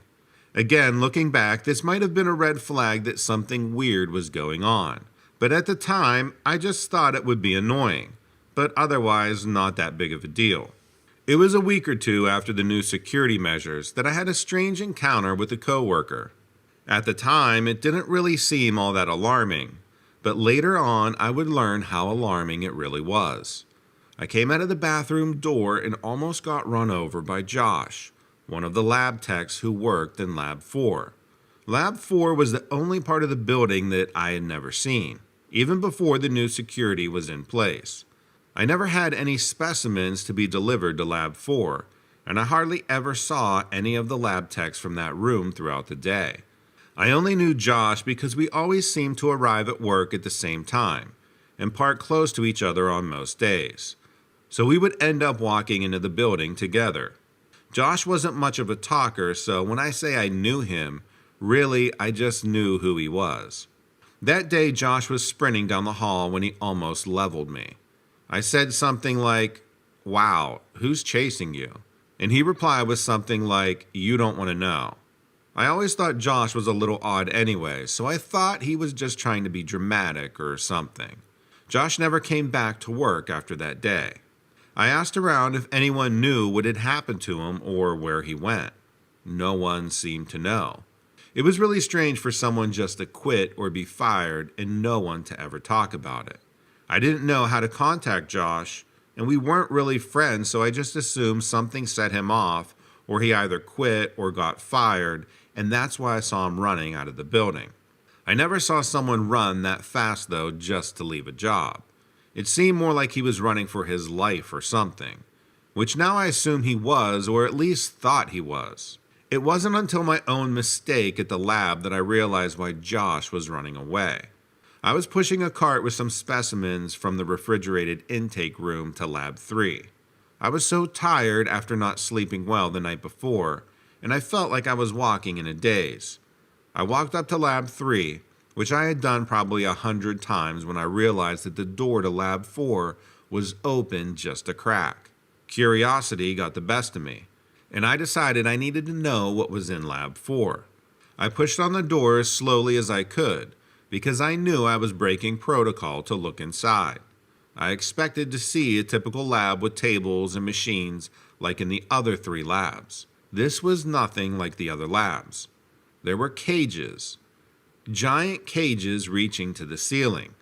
Again, looking back, this might have been a red flag that something weird was going on. But at the time, I just thought it would be annoying, but otherwise not that big of a deal. It was a week or two after the new security measures that I had a strange encounter with a coworker. At the time, it didn't really seem all that alarming, but later on I would learn how alarming it really was. I came out of the bathroom door and almost got run over by Josh, one of the lab techs who worked in Lab 4. Lab 4 was the only part of the building that I had never seen, even before the new security was in place. I never had any specimens to be delivered to Lab 4, and I hardly ever saw any of the lab techs from that room throughout the day. I only knew Josh because we always seemed to arrive at work at the same time and park close to each other on most days, so we would end up walking into the building together. Josh wasn't much of a talker, so when I say I knew him, really I just knew who he was. That day Josh was sprinting down the hall when he almost leveled me. I said something like, "Wow, who's chasing you?" And he replied with something like, "You don't want to know." I always thought Josh was a little odd anyway, so I thought he was just trying to be dramatic or something. Josh never came back to work after that day. I asked around if anyone knew what had happened to him or where he went. No one seemed to know. It was really strange for someone just to quit or be fired and no one to ever talk about it. I didn't know how to contact Josh, and we weren't really friends, so I just assumed something set him off, or he either quit or got fired, and that's why I saw him running out of the building. I never saw someone run that fast, though, just to leave a job. It seemed more like he was running for his life or something, which now I assume he was, or at least thought he was. It wasn't until my own mistake at the lab that I realized why Josh was running away. I was pushing a cart with some specimens from the refrigerated intake room to Lab 3. I was so tired after not sleeping well the night before, and I felt like I was walking in a daze. I walked up to Lab 3, which I had done probably 100 times when I realized that the door to Lab 4 was open just a crack. Curiosity got the best of me, and I decided I needed to know what was in Lab 4. I pushed on the door as slowly as I could, because I knew I was breaking protocol to look inside. I expected to see a typical lab with tables and machines like in the other 3 labs. This was nothing like the other labs. There were cages, giant cages reaching to the ceiling.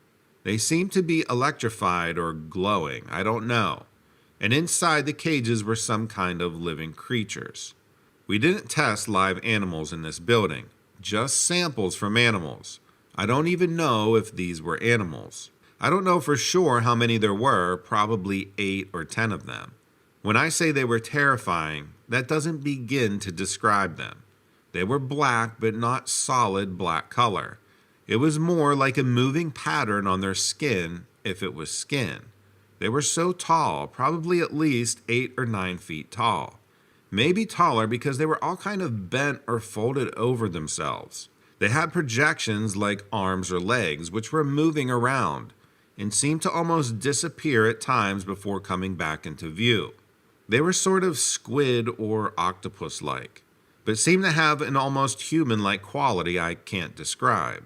They seemed to be electrified or glowing, I don't know. And inside the cages were some kind of living creatures. We didn't test live animals in this building, just samples from animals. I don't even know if these were animals. I don't know for sure how many there were, probably 8 or 10 of them. When I say they were terrifying, that doesn't begin to describe them. They were black, but not solid black color. It was more like a moving pattern on their skin, if it was skin. They were so tall, probably at least 8 or 9 feet tall. Maybe taller because they were all kind of bent or folded over themselves. They had projections like arms or legs, which were moving around and seemed to almost disappear at times before coming back into view. They were sort of squid or octopus-like. but seemed to have an almost human-like quality I can't describe.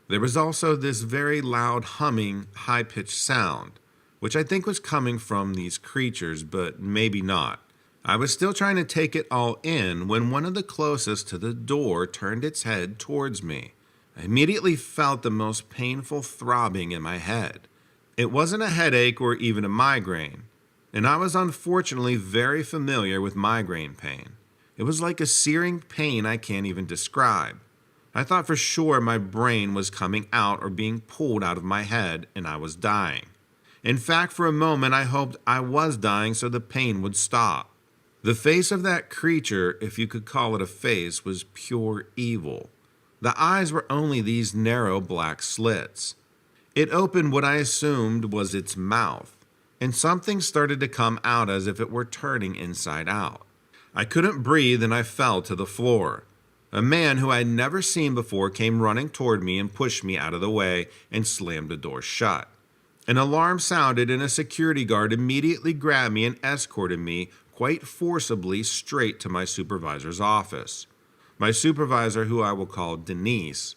There was also this very loud humming, high-pitched sound, which I think was coming from these creatures, but maybe not. I was still trying to take it all in when one of the closest to the door turned its head towards me. I immediately felt the most painful throbbing in my head. It wasn't a headache or even a migraine, and I was unfortunately very familiar with migraine pain. It was like a searing pain I can't even describe. I thought for sure my brain was coming out or being pulled out of my head and I was dying. In fact, for a moment I hoped I was dying so the pain would stop. The face of that creature, if you could call it a face, was pure evil. The eyes were only these narrow black slits. It opened what I assumed was its mouth, and something started to come out as if it were turning inside out. I couldn't breathe and I fell to the floor. A man who I had never seen before came running toward me and pushed me out of the way and slammed the door shut. An alarm sounded and a security guard immediately grabbed me and escorted me quite forcibly straight to my supervisor's office. My supervisor, who I will call Denise,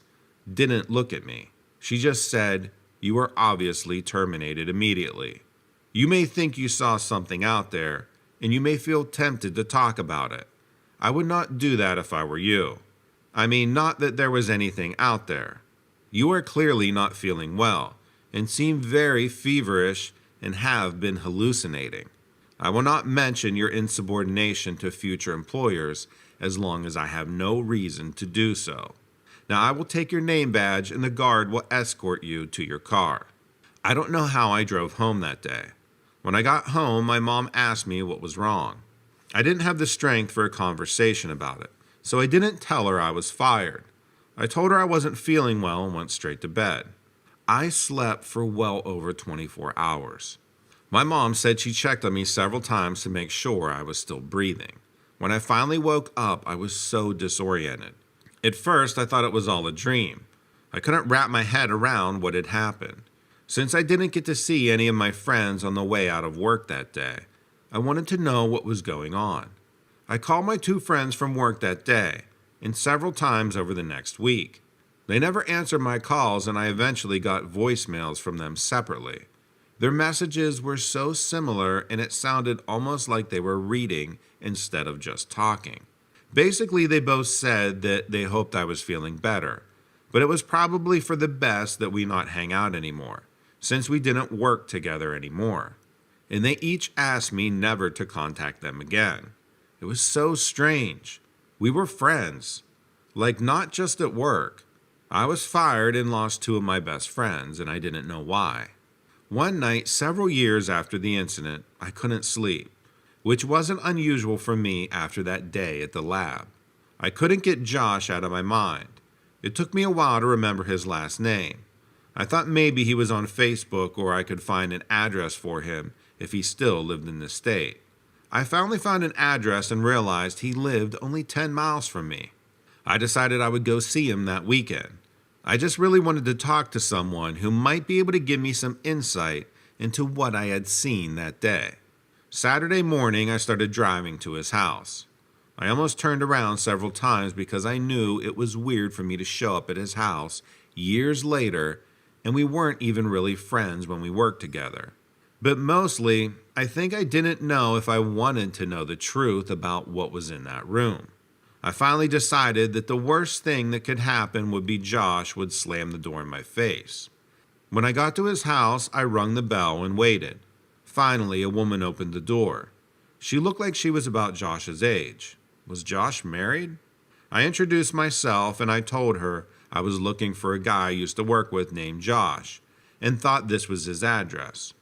didn't look at me. She just said, "You are obviously terminated immediately. You may think you saw something out there, and you may feel tempted to talk about it. I would not do that if I were you. I mean, not that there was anything out there. You are clearly not feeling well, and seem very feverish and have been hallucinating. I will not mention your insubordination to future employers as long as I have no reason to do so. Now I will take your name badge and the guard will escort you to your car." I don't know how I drove home that day. When I got home, my mom asked me what was wrong. I didn't have the strength for a conversation about it, so I didn't tell her I was fired. I told her I wasn't feeling well and went straight to bed. I slept for well over 24 hours. My mom said she checked on me several times to make sure I was still breathing. When I finally woke up, I was so disoriented. At first, I thought it was all a dream. I couldn't wrap my head around what had happened. Since I didn't get to see any of my friends on the way out of work that day, I wanted to know what was going on. I called my 2 friends from work that day, and several times over the next week. They never answered my calls, and I eventually got voicemails from them separately. Their messages were so similar, and it sounded almost like they were reading instead of just talking. Basically, they both said that they hoped I was feeling better, but it was probably for the best that we not hang out anymore, since we didn't work together anymore. And they each asked me never to contact them again. It was so strange. We were friends, like not just at work. I was fired and lost 2 of my best friends, and I didn't know why. One night, several years after the incident, I couldn't sleep, which wasn't unusual for me after that day at the lab. I couldn't get Josh out of my mind. It took me a while to remember his last name. I thought maybe he was on Facebook or I could find an address for him if he still lived in the state. I finally found an address and realized he lived only 10 miles from me. I decided I would go see him that weekend. I just really wanted to talk to someone who might be able to give me some insight into what I had seen that day. Saturday morning, I started driving to his house. I almost turned around several times because I knew it was weird for me to show up at his house years later, and we weren't even really friends when we worked together. But mostly, I think I didn't know if I wanted to know the truth about what was in that room. I finally decided that the worst thing that could happen would be Josh would slam the door in my face. When I got to his house, I rung the bell and waited. Finally, a woman opened the door. She looked like she was about Josh's age. Was Josh married? I introduced myself and I told her I was looking for a guy I used to work with named Josh and thought this was his address.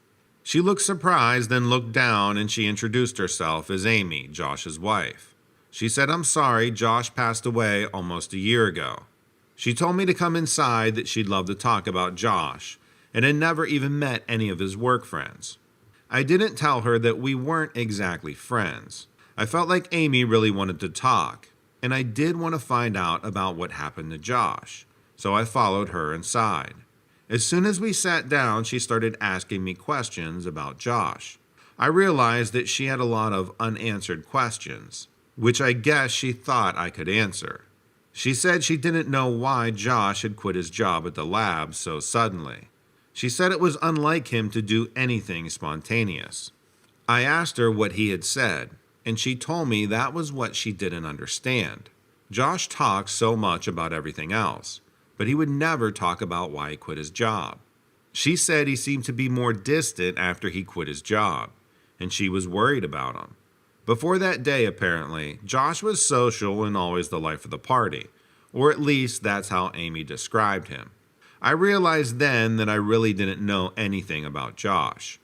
She looked surprised, then looked down, and she introduced herself as Amy, Josh's wife. She said, "I'm sorry, Josh passed away almost a year ago." She told me to come inside, that she'd love to talk about Josh, and had never even met any of his work friends. I didn't tell her that we weren't exactly friends. I felt like Amy really wanted to talk, and I did want to find out about what happened to Josh, so I followed her inside. As soon as we sat down, she started asking me questions about Josh. I realized that she had a lot of unanswered questions. which I guess she thought I could answer. She said she didn't know why Josh had quit his job at the lab so suddenly. She said it was unlike him to do anything spontaneous. I asked her what he had said, and she told me that was what she didn't understand. Josh talked so much about everything else, but he would never talk about why he quit his job. She said he seemed to be more distant after he quit his job, and she was worried about him. Before that day, apparently, Josh was social and always the life of the party, or at least that's how Amy described him. I realized then that I really didn't know anything about Josh.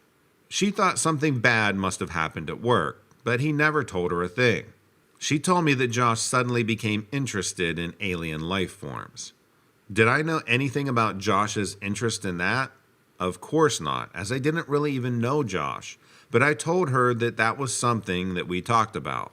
She thought something bad must have happened at work, but he never told her a thing. She told me that Josh suddenly became interested in alien life forms. Did I know anything about Josh's interest in that? Of course not, as I didn't really even know Josh, but I told her that that was something that we talked about.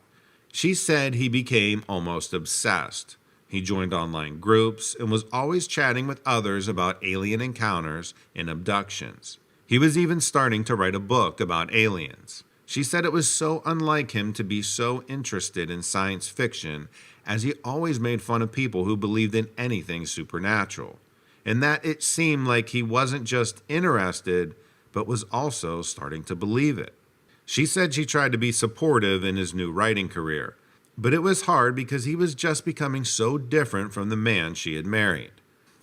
She said he became almost obsessed. He joined online groups and was always chatting with others about alien encounters and abductions. He was even starting to write a book about aliens. She said it was so unlike him to be so interested in science fiction, as he always made fun of people who believed in anything supernatural, and that it seemed like he wasn't just interested, but was also starting to believe it. She said she tried to be supportive in his new writing career, but it was hard because he was just becoming so different from the man she had married.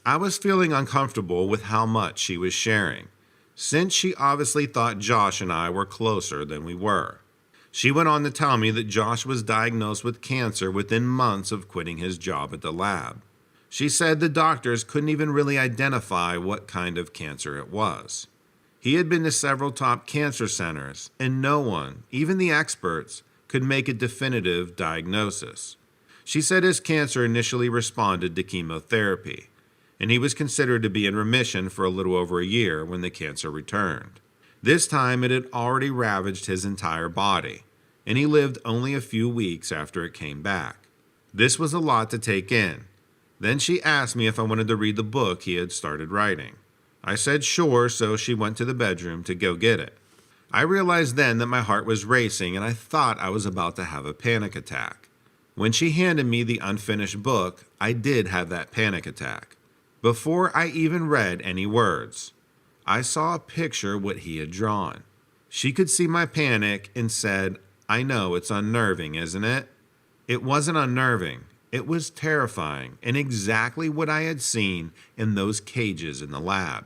I was feeling uncomfortable with how much she was sharing, since she obviously thought Josh and I were closer than we were. She went on to tell me that Josh was diagnosed with cancer within months of quitting his job at the lab. She said the doctors couldn't even really identify what kind of cancer it was. He had been to several top cancer centers, and no one, even the experts, could make a definitive diagnosis. She said his cancer initially responded to chemotherapy, and he was considered to be in remission for a little over a year when the cancer returned. This time it had already ravaged his entire body, and he lived only a few weeks after it came back. This was a lot to take in. Then she asked me if I wanted to read the book he had started writing. I said sure, so she went to the bedroom to go get it. I realized then that my heart was racing and I thought I was about to have a panic attack. When she handed me the unfinished book, I did have that panic attack. Before I even read any words, I saw a picture of what he had drawn. She could see my panic and said, "I know it's unnerving, isn't it?" It wasn't unnerving. It was terrifying and exactly what I had seen in those cages in the lab.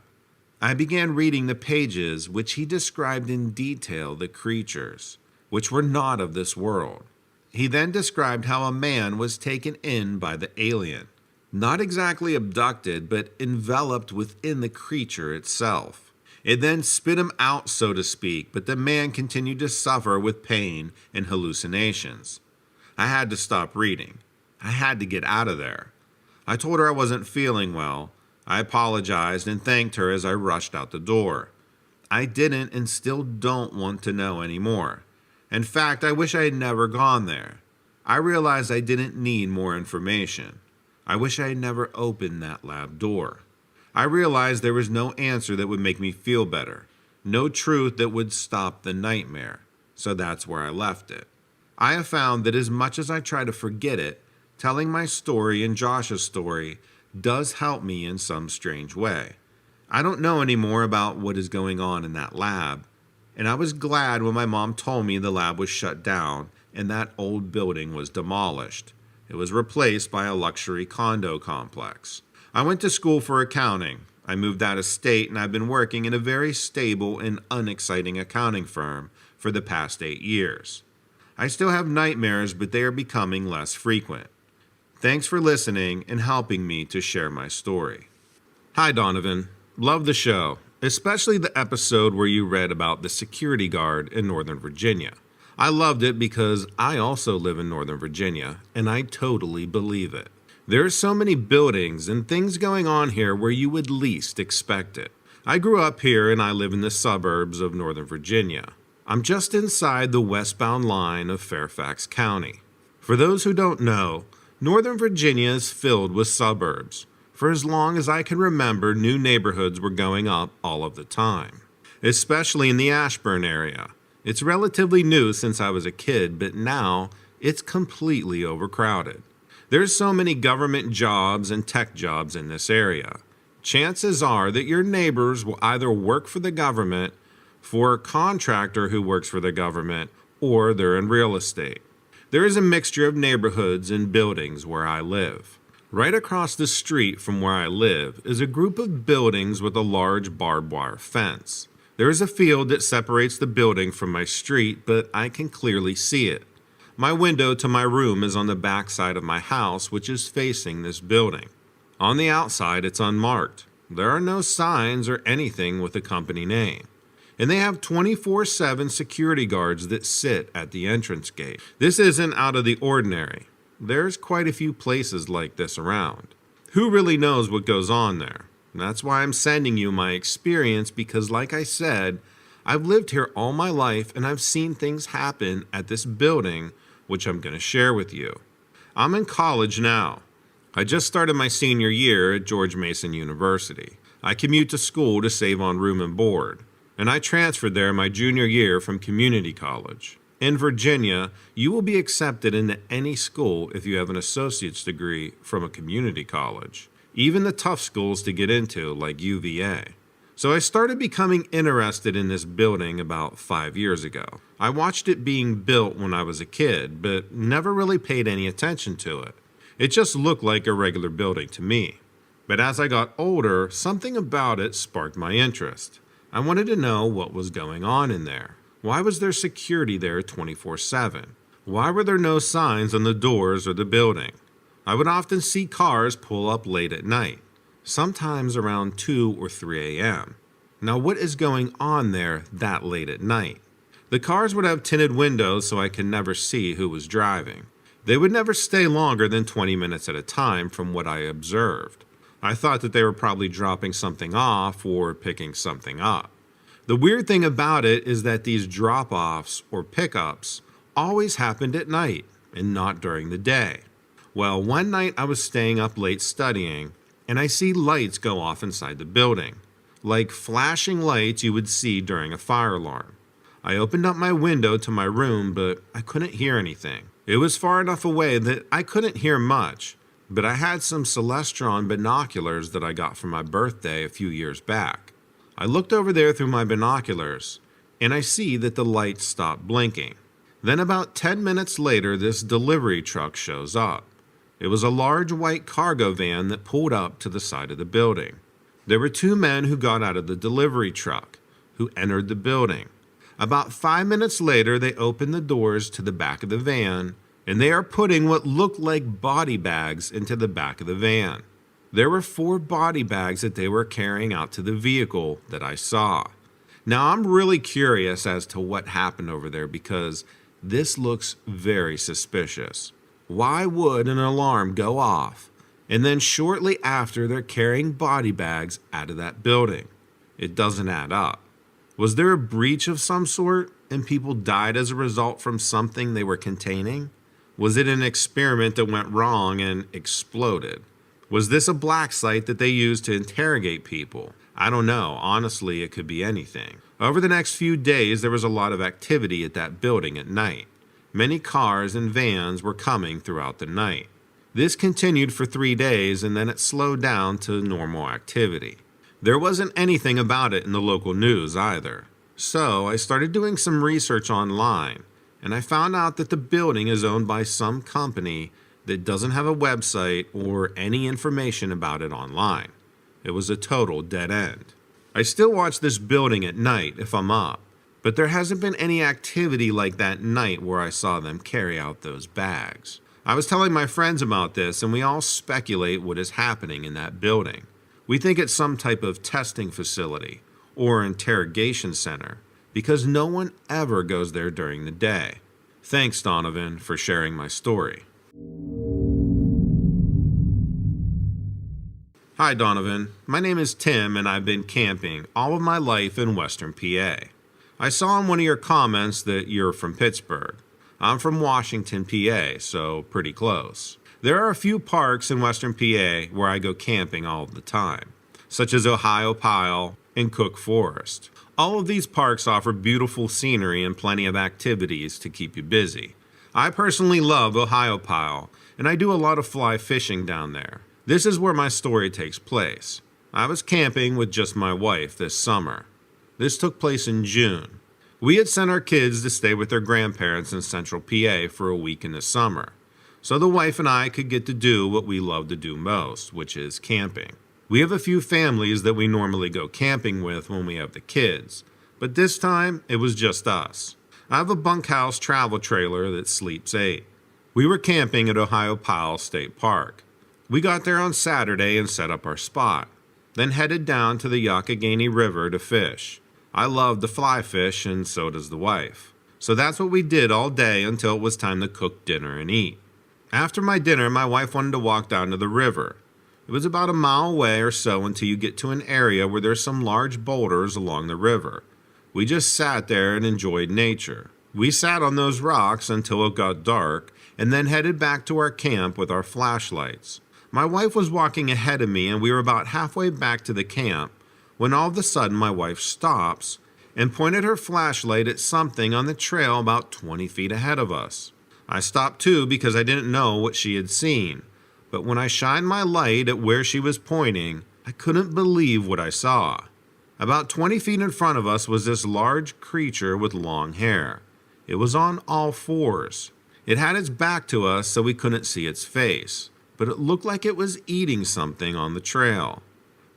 I began reading the pages which he described in detail the creatures, which were not of this world. He then described how a man was taken in by the alien, not exactly abducted, but enveloped within the creature itself. It then spit him out, so to speak, but the man continued to suffer with pain and hallucinations. I had to stop reading. I had to get out of there. I told her I wasn't feeling well. I apologized and thanked her as I rushed out the door. I didn't and still don't want to know anymore. In fact, I wish I had never gone there. I realized I didn't need more information. I wish I had never opened that lab door. I realized there was no answer that would make me feel better, no truth that would stop the nightmare, so that's where I left it. I have found that as much as I try to forget it, telling my story and Josh's story does help me in some strange way. I don't know anymore about what is going on in that lab, and I was glad when my mom told me the lab was shut down and that old building was demolished. It was replaced by a luxury condo complex. I went to school for accounting. I moved out of state and I've been working in a very stable and unexciting accounting firm for the past 8 years. I still have nightmares, but they are becoming less frequent. Thanks for listening and helping me to share my story. Hi, Donovan. Love the show, especially the episode where you read about the security guard in Northern Virginia. I loved it because I also live in Northern Virginia, and I totally believe it. There are so many buildings and things going on here where you would least expect it. I grew up here and I live in the suburbs of Northern Virginia. I'm just inside the westbound line of Fairfax County. For those who don't know, Northern Virginia is filled with suburbs. For as long as I can remember, new neighborhoods were going up all of the time, especially in the Ashburn area. It's relatively new since I was a kid, but now It's completely overcrowded. There's so many government jobs and tech jobs in this area. Chances are that your neighbors will either work for the government, for a contractor who works for the government, or they're in real estate. There is a mixture of neighborhoods and buildings where I live. Right across the street from where I live is a group of buildings with a large barbed wire fence. There is a field that separates the building from my street, but I can clearly see it. My window to my room is on the back side of my house, which is facing this building. On the outside, it's unmarked. There are no signs or anything with a company name. And they have 24/7 security guards that sit at the entrance gate. This isn't out of the ordinary. There's quite a few places like this around. Who really knows what goes on there? That's why I'm sending you my experience because, like I said, I've lived here all my life and I've seen things happen at this building, which I'm going to share with you. I'm in college now. I just started my senior year at George Mason University. I commute to school to save on room and board, and I transferred there my junior year from community college. In Virginia, you will be accepted into any school if you have an associate's degree from a community college, even the tough schools to get into like UVA. So I started becoming interested in this building about 5 years ago. I watched it being built when I was a kid, but never really paid any attention to it. It just looked like a regular building to me. But as I got older, something about it sparked my interest. I wanted to know what was going on in there. Why was there security there 24/7? Why were there no signs on the doors or the building? I would often see cars pull up late at night, sometimes around 2 or 3 a.m. Now what is going on there that late at night? The cars would have tinted windows so I could never see who was driving. They would never stay longer than 20 minutes at a time from what I observed. I thought that they were probably dropping something off or picking something up. The weird thing about it is that these drop-offs or pickups always happened at night and not during the day. Well, one night I was staying up late studying and I see lights go off inside the building, like flashing lights you would see during a fire alarm. I opened up my window to my room, but I couldn't hear anything. It was far enough away that I couldn't hear much, but I had some Celestron binoculars that I got for my birthday a few years back. I looked over there through my binoculars, and I see that the lights stopped blinking. Then about 10 minutes later, this delivery truck shows up. It was a large white cargo van that pulled up to the side of the building. There were 2 men who got out of the delivery truck, who entered the building. About 5 minutes later, they opened the doors to the back of the van, and they are putting what looked like body bags into the back of the van. There were 4 body bags that they were carrying out to the vehicle that I saw. Now, I'm really curious as to what happened over there because this looks very suspicious. Why would an alarm go off, and then shortly after they're carrying body bags out of that building? It doesn't add up. Was there a breach of some sort and people died as a result from something they were containing? Was it an experiment that went wrong and exploded? Was this a black site that they used to interrogate people? I don't know. Honestly, it could be anything. Over the next few days, there was a lot of activity at that building at night. Many cars and vans were coming throughout the night. This continued for 3 days and then it slowed down to normal activity. There wasn't anything about it in the local news either. So I started doing some research online, and I found out that the building is owned by some company that doesn't have a website or any information about it online. It was a total dead end. I still watch this building at night if I'm up, but there hasn't been any activity like that night where I saw them carry out those bags. I was telling my friends about this, and we all speculate what is happening in that building. We think it's some type of testing facility or interrogation center because no one ever goes there during the day. Thanks, Donovan, for sharing my story. Hi, Donovan. My name is Tim, and I've been camping all of my life in Western PA. I saw in one of your comments that you're from Pittsburgh. I'm from Washington, PA, so pretty close. There are a few parks in Western PA where I go camping all the time, such as Ohio Pile and Cook Forest. All of these parks offer beautiful scenery and plenty of activities to keep you busy. I personally love Ohiopyle, and I do a lot of fly fishing down there. This is where my story takes place. I was camping with just my wife this summer. This took place in June. We had sent our kids to stay with their grandparents in central PA for a week in the summer, so the wife and I could get to do what we love to do most, which is camping. We have a few families that we normally go camping with when we have the kids, but this time it was just us. I have a bunkhouse travel trailer that sleeps 8. We were camping at Ohiopyle State Park. We got there on Saturday and set up our spot, then headed down to the Youghiogheny River to fish. I love to fly fish, and so does the wife. So that's what we did all day until it was time to cook dinner and eat. After my dinner, my wife wanted to walk down to the river. It was about a mile away or so until you get to an area where there's some large boulders along the river. We just sat there and enjoyed nature. We sat on those rocks until it got dark and then headed back to our camp with our flashlights. My wife was walking ahead of me and we were about halfway back to the camp when all of a sudden my wife stops and pointed her flashlight at something on the trail about 20 feet ahead of us. I stopped too because I didn't know what she had seen, but when I shined my light at where she was pointing, I couldn't believe what I saw. About 20 feet in front of us was this large creature with long hair. It was on all fours. It had its back to us so we couldn't see its face, but it looked like it was eating something on the trail.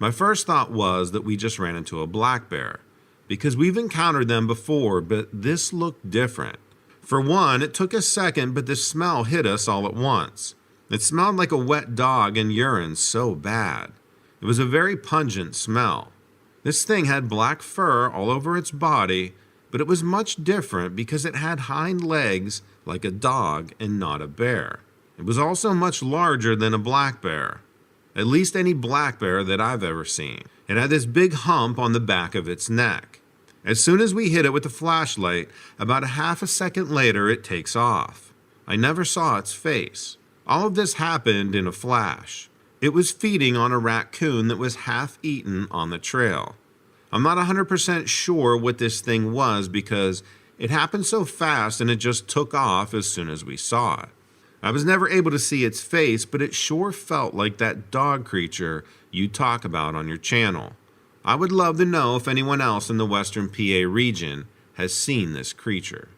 My first thought was that we just ran into a black bear, because we've encountered them before, but this looked different. For one, it took a second, but the smell hit us all at once. It smelled like a wet dog and urine so bad. It was a very pungent smell. This thing had black fur all over its body, but it was much different because it had hind legs like a dog and not a bear. It was also much larger than a black bear, at least any black bear that I've ever seen. It had this big hump on the back of its neck. As soon as we hit it with the flashlight, about a half a second later it takes off. I never saw its face. All of this happened in a flash. It was feeding on a raccoon that was half eaten on the trail. I'm not 100% sure what this thing was because it happened so fast and it just took off as soon as we saw it. I was never able to see its face, but it sure felt like that dog creature you talk about on your channel. I would love to know if anyone else in the Western PA region has seen this creature.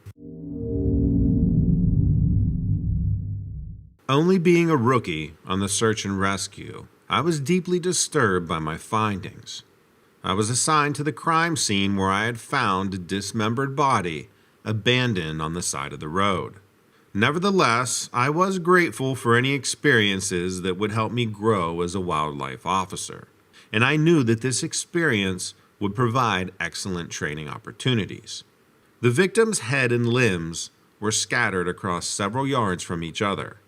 Only being a rookie on the search and rescue, I was deeply disturbed by my findings. I was assigned to the crime scene where I had found a dismembered body abandoned on the side of the road. Nevertheless, I was grateful for any experiences that would help me grow as a wildlife officer, and I knew that this experience would provide excellent training opportunities. The victim's head and limbs were scattered across several yards from each other.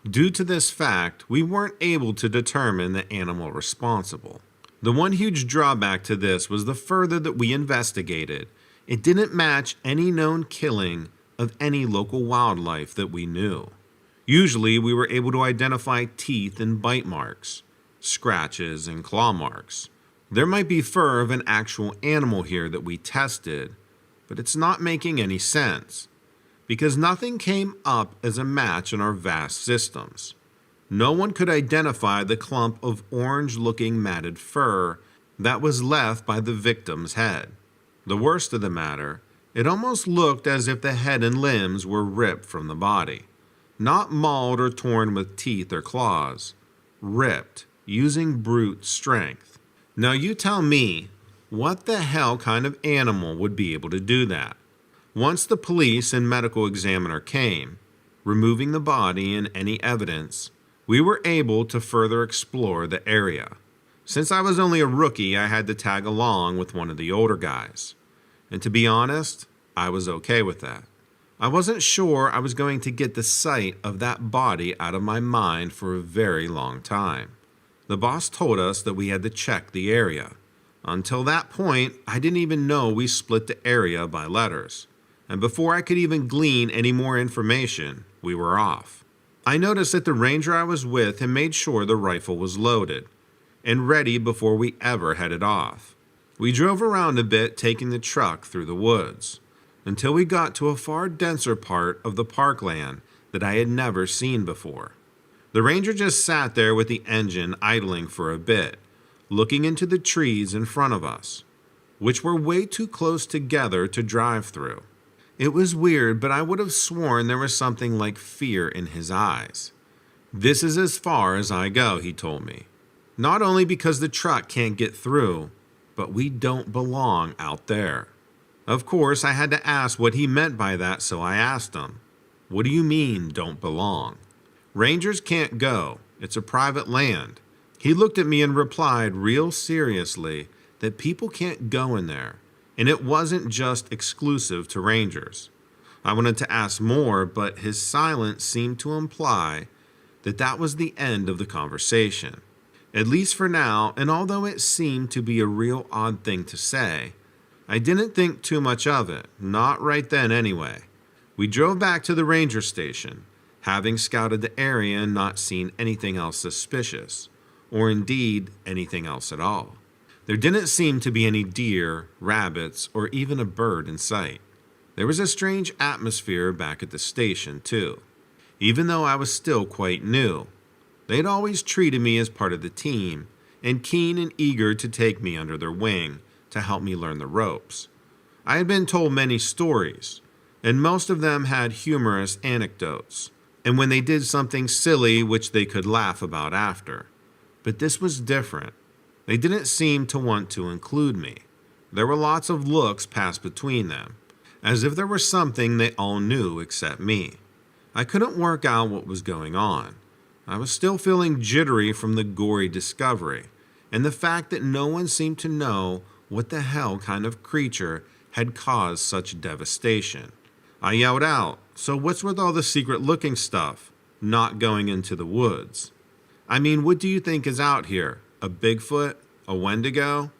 Due to this fact, we weren't able to determine the animal responsible. The one huge drawback to this was the further that we investigated, it didn't match any known killing of any local wildlife that we knew. Usually, we were able to identify teeth and bite marks, scratches and claw marks. There might be fur of an actual animal here that we tested, but it's not making any sense, because nothing came up as a match in our vast systems. No one could identify the clump of orange-looking matted fur that was left by the victim's head. The worst of the matter, it almost looked as if the head and limbs were ripped from the body. Not mauled or torn with teeth or claws, ripped, using brute strength. Now you tell me, what the hell kind of animal would be able to do that? Once the police and medical examiner came, removing the body and any evidence, we were able to further explore the area. Since I was only a rookie, I had to tag along with one of the older guys. And to be honest, I was okay with that. I wasn't sure I was going to get the sight of that body out of my mind for a very long time. The boss told us that we had to check the area. Until that point, I didn't even know we split the area by letters. And before I could even glean any more information, we were off. I noticed that the ranger I was with had made sure the rifle was loaded and ready before we ever headed off. We drove around a bit, taking the truck through the woods. until we got to a far denser part of the parkland that I had never seen before. The ranger just sat there with the engine idling for a bit, looking into the trees in front of us, which were way too close together to drive through. It was weird, but I would have sworn there was something like fear in his eyes. "This is as far as I go," he told me. "Not only because the truck can't get through, but we don't belong out there." Of course, I had to ask what he meant by that, so I asked him, "What do you mean, don't belong?" "Rangers can't go. It's a private land." He looked at me and replied real seriously that people can't go in there, and it wasn't just exclusive to rangers. I wanted to ask more, but his silence seemed to imply that that was the end of the conversation. At least for now, and although it seemed to be a real odd thing to say, I didn't think too much of it, not right then anyway. We drove back to the ranger station, having scouted the area and not seen anything else suspicious, or indeed anything else at all. There didn't seem to be any deer, rabbits, or even a bird in sight. There was a strange atmosphere back at the station, too. Even though I was still quite new, they'd always treated me as part of the team, and keen and eager to take me under their wing to help me learn the ropes. I had been told many stories, and most of them had humorous anecdotes, and when they did something silly which they could laugh about after. But this was different. They didn't seem to want to include me. There were lots of looks passed between them, as if there was something they all knew except me. I couldn't work out what was going on. I was still feeling jittery from the gory discovery, and the fact that no one seemed to know what the hell kind of creature had caused such devastation. I yelled out, "So what's with all the secret-looking stuff? Not going into the woods? I mean, what do you think is out here? A Bigfoot? A Wendigo?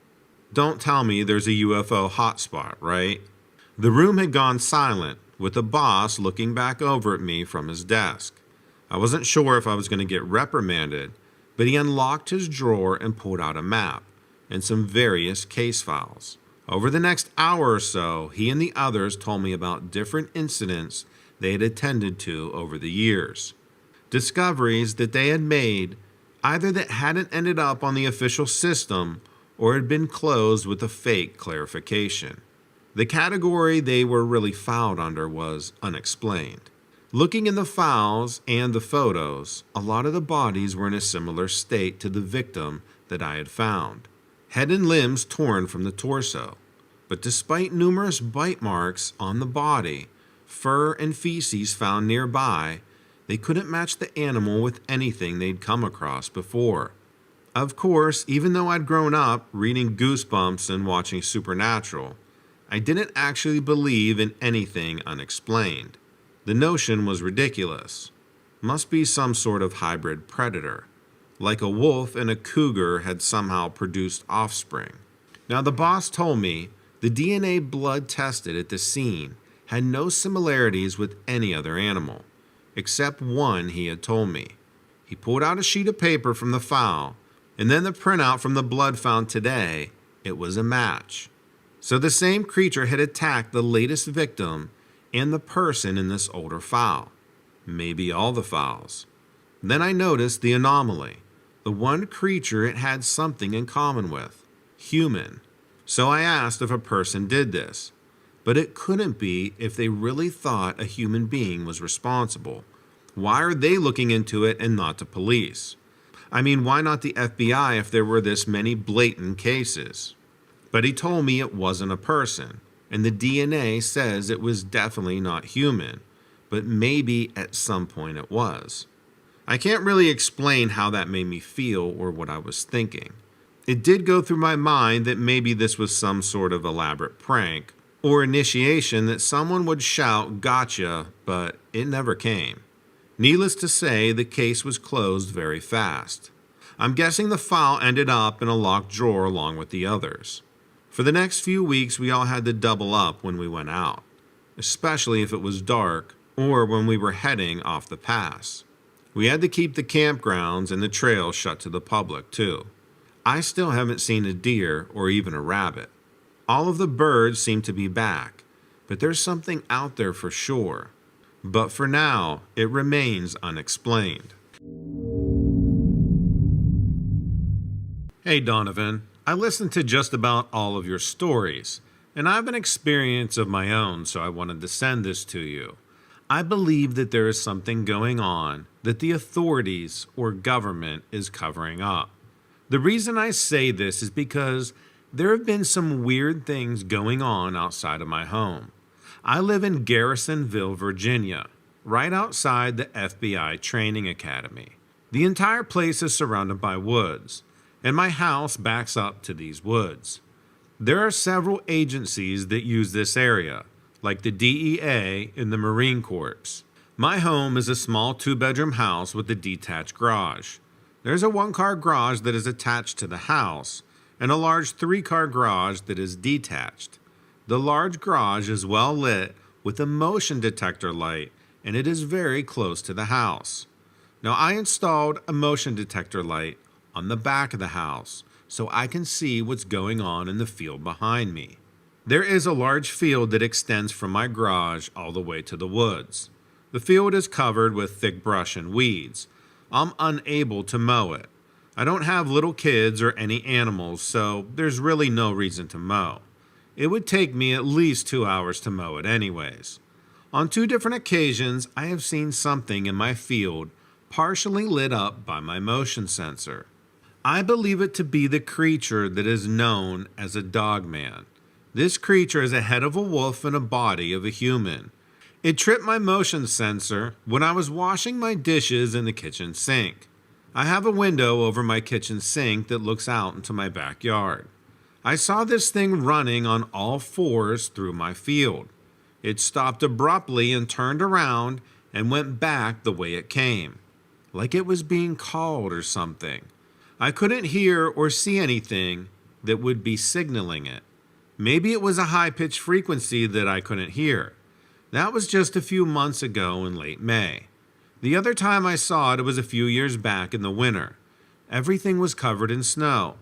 Don't tell me there's a UFO hotspot, right?" The room had gone silent, with the boss looking back over at me from his desk. I wasn't sure if I was going to get reprimanded, but he unlocked his drawer and pulled out a map and some various case files. Over the next hour or so, he and the others told me about different incidents they had attended to over the years. Discoveries that they had made, either that hadn't ended up on the official system or had been closed with a fake clarification. The category they were really filed under was unexplained. Looking in the files and the photos, a lot of the bodies were in a similar state to the victim that I had found. Head and limbs torn from the torso. But despite numerous bite marks on the body, fur and feces found nearby, they couldn't match the animal with anything they'd come across before. Of course, even though I'd grown up reading Goosebumps and watching Supernatural, I didn't actually believe in anything unexplained. The notion was ridiculous. Must be some sort of hybrid predator, like a wolf and a cougar had somehow produced offspring. Now, the boss told me the DNA blood tested at the scene had no similarities with any other animal, except one he had told me. He pulled out a sheet of paper from the file, and then the printout from the blood found today, it was a match. So the same creature had attacked the latest victim and the person in this older file. Maybe all the files. Then I noticed the anomaly. The one creature it had something in common with. Human. So I asked if a person did this. But it couldn't be if they really thought a human being was responsible. Why are they looking into it and not the police? I mean, why not the FBI if there were this many blatant cases? But he told me it wasn't a person, and the DNA says it was definitely not human, but maybe at some point it was. I can't really explain how that made me feel or what I was thinking. It did go through my mind that maybe this was some sort of elaborate prank or initiation that someone would shout, "Gotcha," but it never came. Needless to say, the case was closed very fast. I'm guessing the file ended up in a locked drawer along with the others. For the next few weeks, we all had to double up when we went out, especially if it was dark or when we were heading off the pass. We had to keep the campgrounds and the trail shut to the public, too. I still haven't seen a deer or even a rabbit. All of the birds seem to be back, but there's something out there for sure. But for now, it remains unexplained. Hey Donovan, I listened to just about all of your stories, and I have an experience of my own, so I wanted to send this to you. I believe that there is something going on that the authorities or government is covering up. The reason I say this is because there have been some weird things going on outside of my home. I live in Garrisonville, Virginia, right outside the FBI training academy. The entire place is surrounded by woods, and my house backs up to these woods. There are several agencies that use this area, like the DEA and the Marine Corps. My home is a small 2-bedroom house with a detached garage. There's a 1-car garage that is attached to the house, and a large 3-car garage that is detached. The large garage is well lit with a motion detector light, and it is very close to the house. Now, I installed a motion detector light on the back of the house so I can see what's going on in the field behind me. There is a large field that extends from my garage all the way to the woods. The field is covered with thick brush and weeds. I'm unable to mow it. I don't have little kids or any animals, so there's really no reason to mow. It would take me at least 2 hours to mow it anyways. On 2 different occasions, I have seen something in my field partially lit up by my motion sensor. I believe it to be the creature that is known as a dogman. This creature is a head of a wolf and a body of a human. It tripped my motion sensor when I was washing my dishes in the kitchen sink. I have a window over my kitchen sink that looks out into my backyard. I saw this thing running on all 4s through my field. It stopped abruptly and turned around and went back the way it came, like it was being called or something. I couldn't hear or see anything that would be signaling it. Maybe it was a high-pitched frequency that I couldn't hear. That was just a few months ago in late May. The other time I saw it, it was a few years back in the winter. Everything was covered in snow.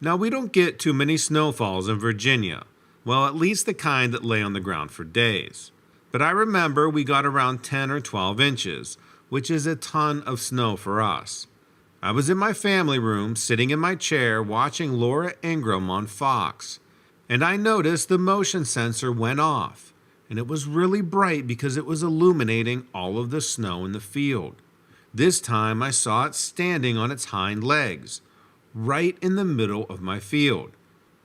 Now, we don't get too many snowfalls in Virginia. Well, at least the kind that lay on the ground for days. But I remember we got around 10 or 12 inches, which is a ton of snow for us. I was in my family room, sitting in my chair, watching Laura Ingraham on Fox. And I noticed the motion sensor went off. And it was really bright because it was illuminating all of the snow in the field. This time I saw it standing on its hind legs, right in the middle of my field.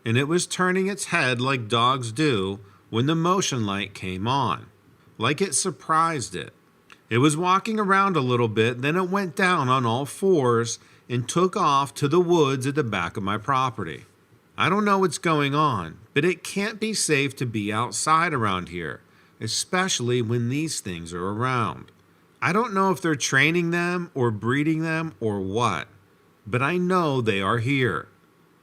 And it was turning its head like dogs do when the motion light came on, like it surprised it. It was walking around a little bit, then it went down on all 4s and took off to the woods at the back of my property. I don't know what's going on, but it can't be safe to be outside around here, especially when these things are around. I don't know if they're training them or breeding them or what, but I know they are here.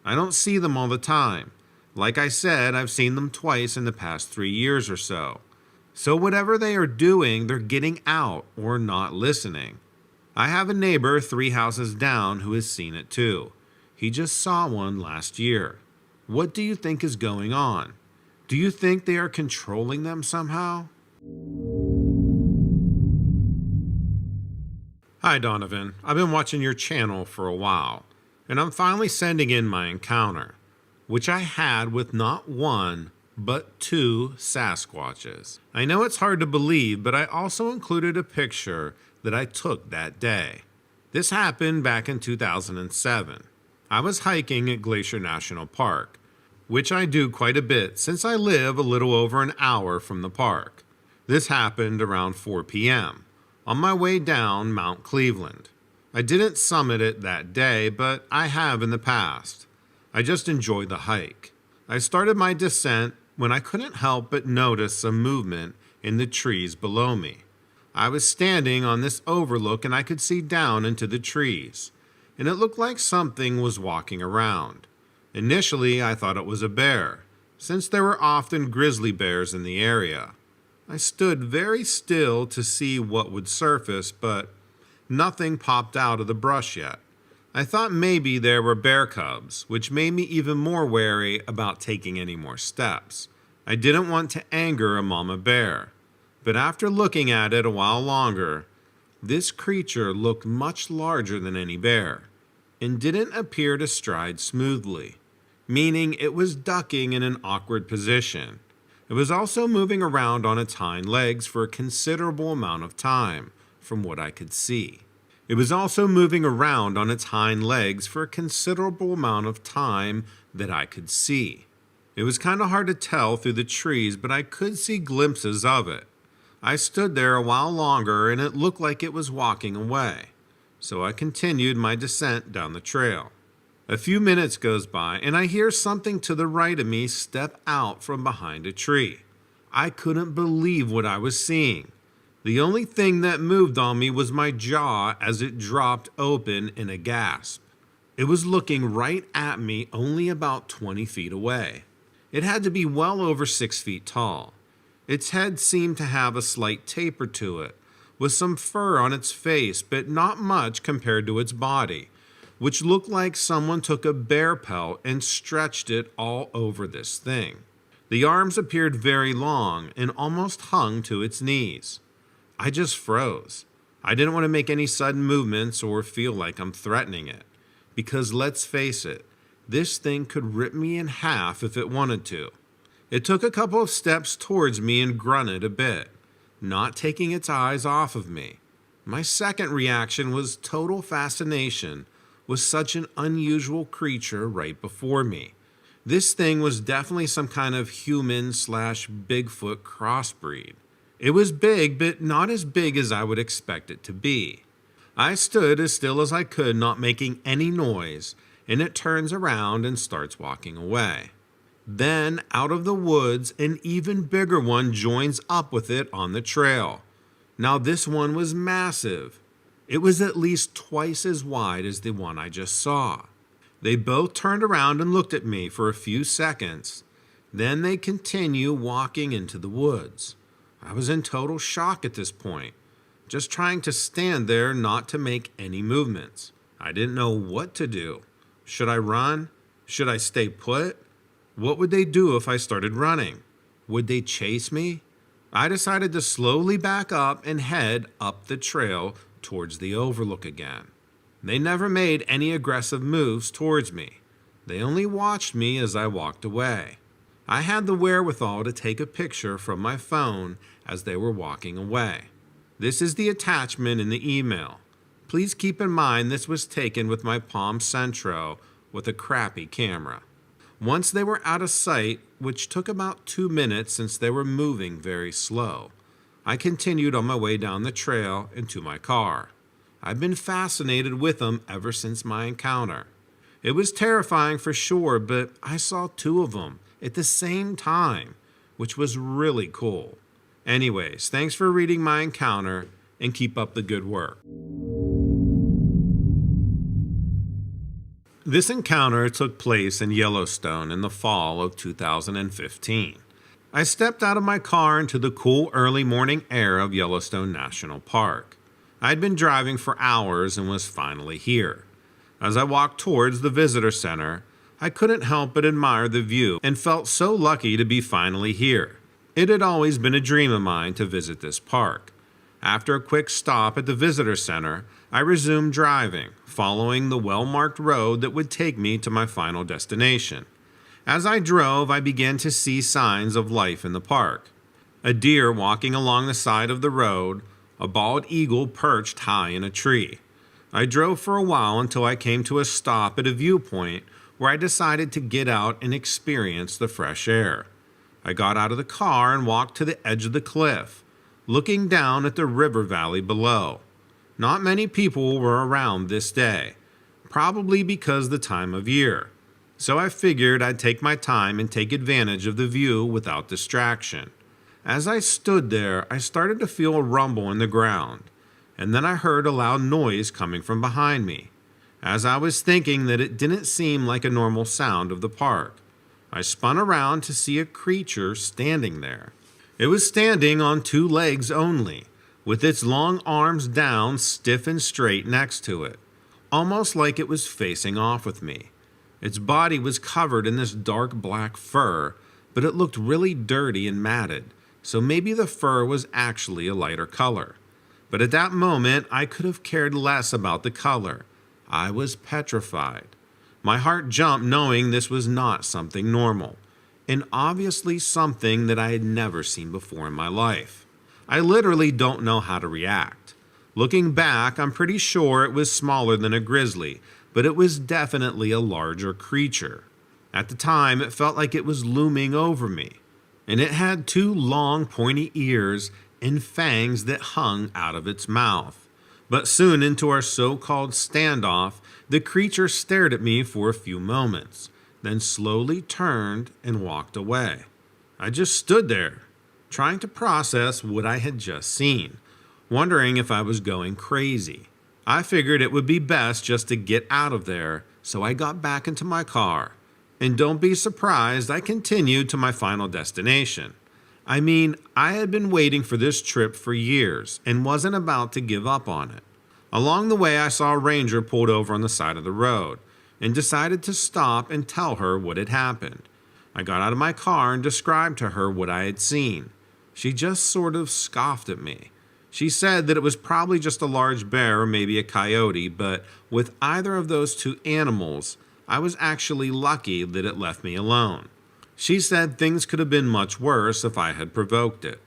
I don't see them all the time. Like I said, I've seen them twice in the past 3 years or so. So whatever they are doing, they're getting out or not listening. I have a neighbor 3 houses down who has seen it too. He just saw one last year. What do you think is going on? Do you think they are controlling them somehow? Hi Donovan, I've been watching your channel for a while, and I'm finally sending in my encounter, which I had with not 1, but 2 Sasquatches. I know it's hard to believe, but I also included a picture that I took that day. This happened back in 2007. I was hiking at Glacier National Park, which I do quite a bit since I live a little over an hour from the park. This happened around 4 p.m. on my way down Mount Cleveland. I didn't summit it that day, but I have in the past. I just enjoyed the hike. I started my descent when I couldn't help but notice some movement in the trees below me. I was standing on this overlook and I could see down into the trees, and it looked like something was walking around. Initially, I thought it was a bear, since there were often grizzly bears in the area. I stood very still to see what would surface, but nothing popped out of the brush yet. I thought maybe there were bear cubs, which made me even more wary about taking any more steps. I didn't want to anger a mama bear, but after looking at it a while longer, this creature looked much larger than any bear and didn't appear to stride smoothly, meaning it was ducking in an awkward position. It was also moving around on its hind legs for a considerable amount of time, from what I could see. It was also moving around on its hind legs for a considerable amount of time that I could see. It was kind of hard to tell through the trees, but I could see glimpses of it. I stood there a while longer and it looked like it was walking away, so I continued my descent down the trail. A few minutes goes by and I hear something to the right of me step out from behind a tree. I couldn't believe what I was seeing. The only thing that moved on me was my jaw as it dropped open in a gasp. It was looking right at me only about 20 feet away. It had to be well over 6 feet tall. Its head seemed to have a slight taper to it, with some fur on its face, but not much compared to its body, which looked like someone took a bear pelt and stretched it all over this thing. The arms appeared very long and almost hung to its knees. I just froze. I didn't want to make any sudden movements or feel like I'm threatening it, because let's face it, this thing could rip me in half if it wanted to. It took a couple of steps towards me and grunted a bit, not taking its eyes off of me. My second reaction was total fascination with such an unusual creature right before me. This thing was definitely some kind of human/Bigfoot crossbreed. It was big, but not as big as I would expect it to be. I stood as still as I could, not making any noise, and it turns around and starts walking away. Then, out of the woods, an even bigger one joins up with it on the trail. Now, this one was massive. It was at least twice as wide as the one I just saw. They both turned around and looked at me for a few seconds. Then they continue walking into the woods. I was in total shock at this point, just trying to stand there not to make any movements. I didn't know what to do. Should I run? Should I stay put? What would they do if I started running? Would they chase me? I decided to slowly back up and head up the trail towards the overlook again. They never made any aggressive moves towards me. They only watched me as I walked away. I had the wherewithal to take a picture from my phone as they were walking away. This is the attachment in the email. Please keep in mind this was taken with my Palm Centro with a crappy camera. Once they were out of sight, which took about 2 minutes since they were moving very slow, I continued on my way down the trail and to my car. I've been fascinated with them ever since my encounter. It was terrifying for sure, but I saw 2 of them at the same time, which was really cool. Anyways, thanks for reading my encounter and keep up the good work. This encounter took place in Yellowstone in the fall of 2015. I stepped out of my car into the cool early morning air of Yellowstone National Park. I'd been driving for hours and was finally here. As I walked towards the visitor center, I couldn't help but admire the view and felt so lucky to be finally here. It had always been a dream of mine to visit this park. After a quick stop at the visitor center, I resumed driving, following the well-marked road that would take me to my final destination. As I drove, I began to see signs of life in the park. A deer walking along the side of the road, a bald eagle perched high in a tree. I drove for a while until I came to a stop at a viewpoint where I decided to get out and experience the fresh air. I got out of the car and walked to the edge of the cliff, looking down at the river valley below. Not many people were around this day, probably because the time of year. So I figured I'd take my time and take advantage of the view without distraction. As I stood there, I started to feel a rumble in the ground, and then I heard a loud noise coming from behind me. As I was thinking that it didn't seem like a normal sound of the park, I spun around to see a creature standing there. It was standing on 2 legs only, with its long arms down, stiff and straight next to it, almost like it was facing off with me. Its body was covered in this dark black fur, but it looked really dirty and matted, so maybe the fur was actually a lighter color. But at that moment, I could have cared less about the color. I was petrified. My heart jumped knowing this was not something normal, and obviously something that I had never seen before in my life. I literally don't know how to react. Looking back, I'm pretty sure it was smaller than a grizzly, but it was definitely a larger creature. At the time, it felt like it was looming over me, and it had two long, pointy ears and fangs that hung out of its mouth. But soon into our so-called standoff, the creature stared at me for a few moments, then slowly turned and walked away. I just stood there, trying to process what I had just seen, wondering if I was going crazy. I figured it would be best just to get out of there, so I got back into my car. And don't be surprised, I continued to my final destination. I mean, I had been waiting for this trip for years and wasn't about to give up on it. Along the way, I saw a ranger pulled over on the side of the road and decided to stop and tell her what had happened. I got out of my car and described to her what I had seen. She just sort of scoffed at me. She said that it was probably just a large bear or maybe a coyote, but with either of those two animals, I was actually lucky that it left me alone. She said things could have been much worse if I had provoked it.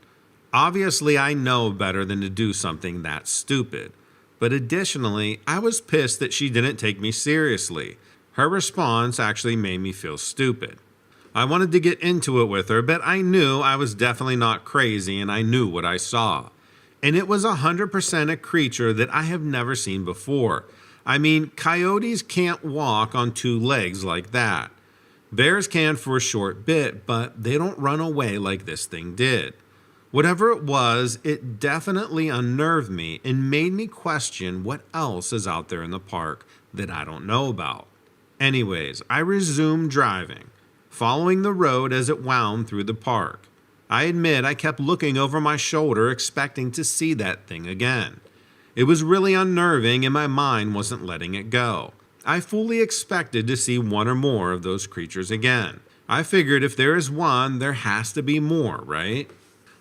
Obviously, I know better than to do something that stupid. But additionally, I was pissed that she didn't take me seriously. Her response actually made me feel stupid. I wanted to get into it with her, but I knew I was definitely not crazy and I knew what I saw. And it was 100% a creature that I have never seen before. I mean, coyotes can't walk on two legs like that. Bears can for a short bit, but they don't run away like this thing did. Whatever it was, it definitely unnerved me and made me question what else is out there in the park that I don't know about. Anyways, I resumed driving, following the road as it wound through the park. I admit I kept looking over my shoulder expecting to see that thing again. It was really unnerving and my mind wasn't letting it go. I fully expected to see one or more of those creatures again. I figured if there is one, there has to be more, right?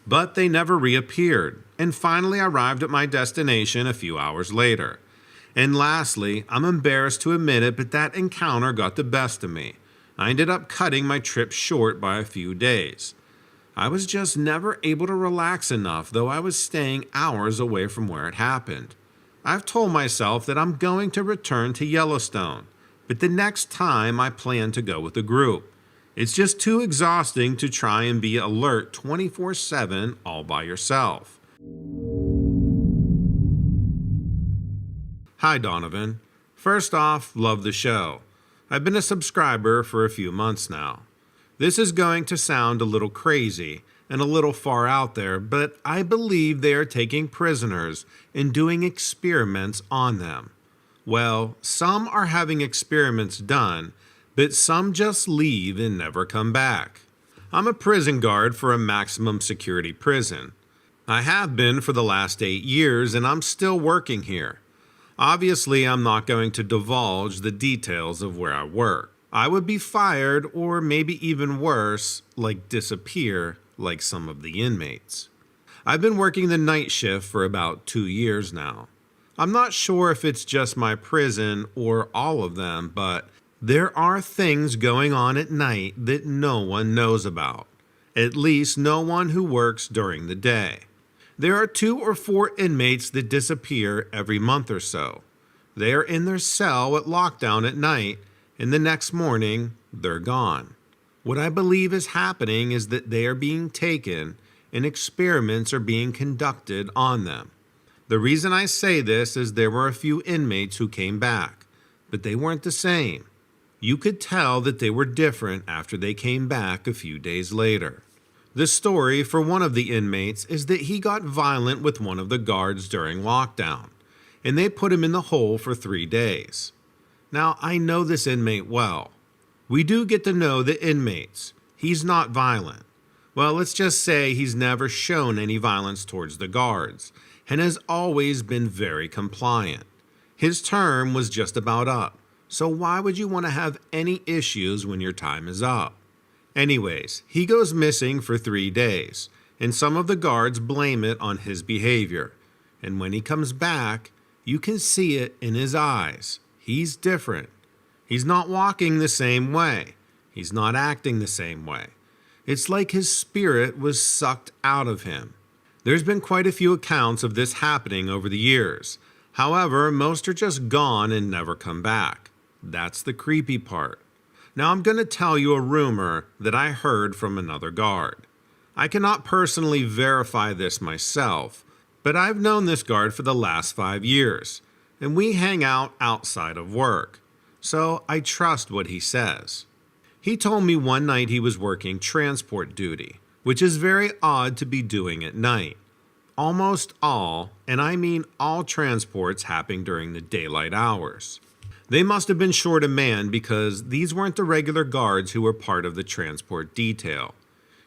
But they never reappeared, and finally arrived at my destination a few hours later. And lastly, I'm embarrassed to admit it, but that encounter got the best of me. I ended up cutting my trip short by a few days. I was just never able to relax enough, though I was staying hours away from where it happened. I've told myself that I'm going to return to Yellowstone, but the next time I plan to go with a group. It's just too exhausting to try and be alert 24/7 all by yourself. Hi Donovan. First off, love the show. I've been a subscriber for a few months now. This is going to sound a little crazy and a little far out there, but I believe they are taking prisoners and doing experiments on them. Well, some are having experiments done, but some just leave and never come back. I'm a prison guard for a maximum security prison. I have been for the last 8 years and I'm still working here. Obviously, I'm not going to divulge the details of where I work. I would be fired or maybe even worse, like disappear like some of the inmates. I've been working the night shift for about 2 years now. I'm not sure if it's just my prison or all of them, but there are things going on at night that no one knows about. At least no one who works during the day. There are 2 or 4 inmates that disappear every month or so. They are in their cell at lockdown at night, and the next morning, they're gone. What I believe is happening is that they are being taken and experiments are being conducted on them. The reason I say this is there were a few inmates who came back, but they weren't the same. You could tell that they were different after they came back a few days later. The story for one of the inmates is that he got violent with one of the guards during lockdown, and they put him in the hole for 3 days. Now, I know this inmate well. We do get to know the inmates. He's not violent. Well, let's just say he's never shown any violence towards the guards, and has always been very compliant. His term was just about up, so why would you want to have any issues when your time is up? Anyways, he goes missing for 3 days, and some of the guards blame it on his behavior. And when he comes back, you can see it in his eyes. He's different. He's not walking the same way. He's not acting the same way. It's like his spirit was sucked out of him. There's been quite a few accounts of this happening over the years. However, most are just gone and never come back. That's the creepy part. Now I'm going to tell you a rumor that I heard from another guard. I cannot personally verify this myself, but I've known this guard for the last 5 years, and we hang out outside of work. So I trust what he says. He told me one night he was working transport duty, which is very odd to be doing at night. Almost all, and I mean all transports happen during the daylight hours. They must have been short a man because these weren't the regular guards who were part of the transport detail.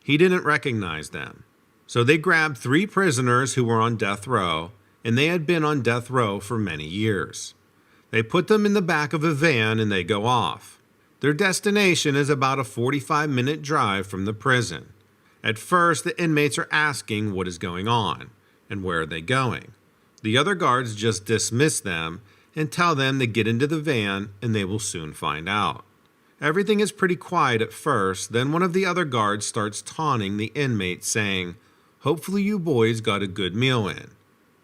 He didn't recognize them. So they grabbed 3 prisoners who were on death row, and they had been on death row for many years. They put them in the back of a van and they go off. Their destination is about a 45-minute drive from the prison. At first, the inmates are asking what is going on and where are they going. The other guards just dismiss them and tell them to get into the van and they will soon find out. Everything is pretty quiet at first, then one of the other guards starts taunting the inmates saying, "Hopefully you boys got a good meal in.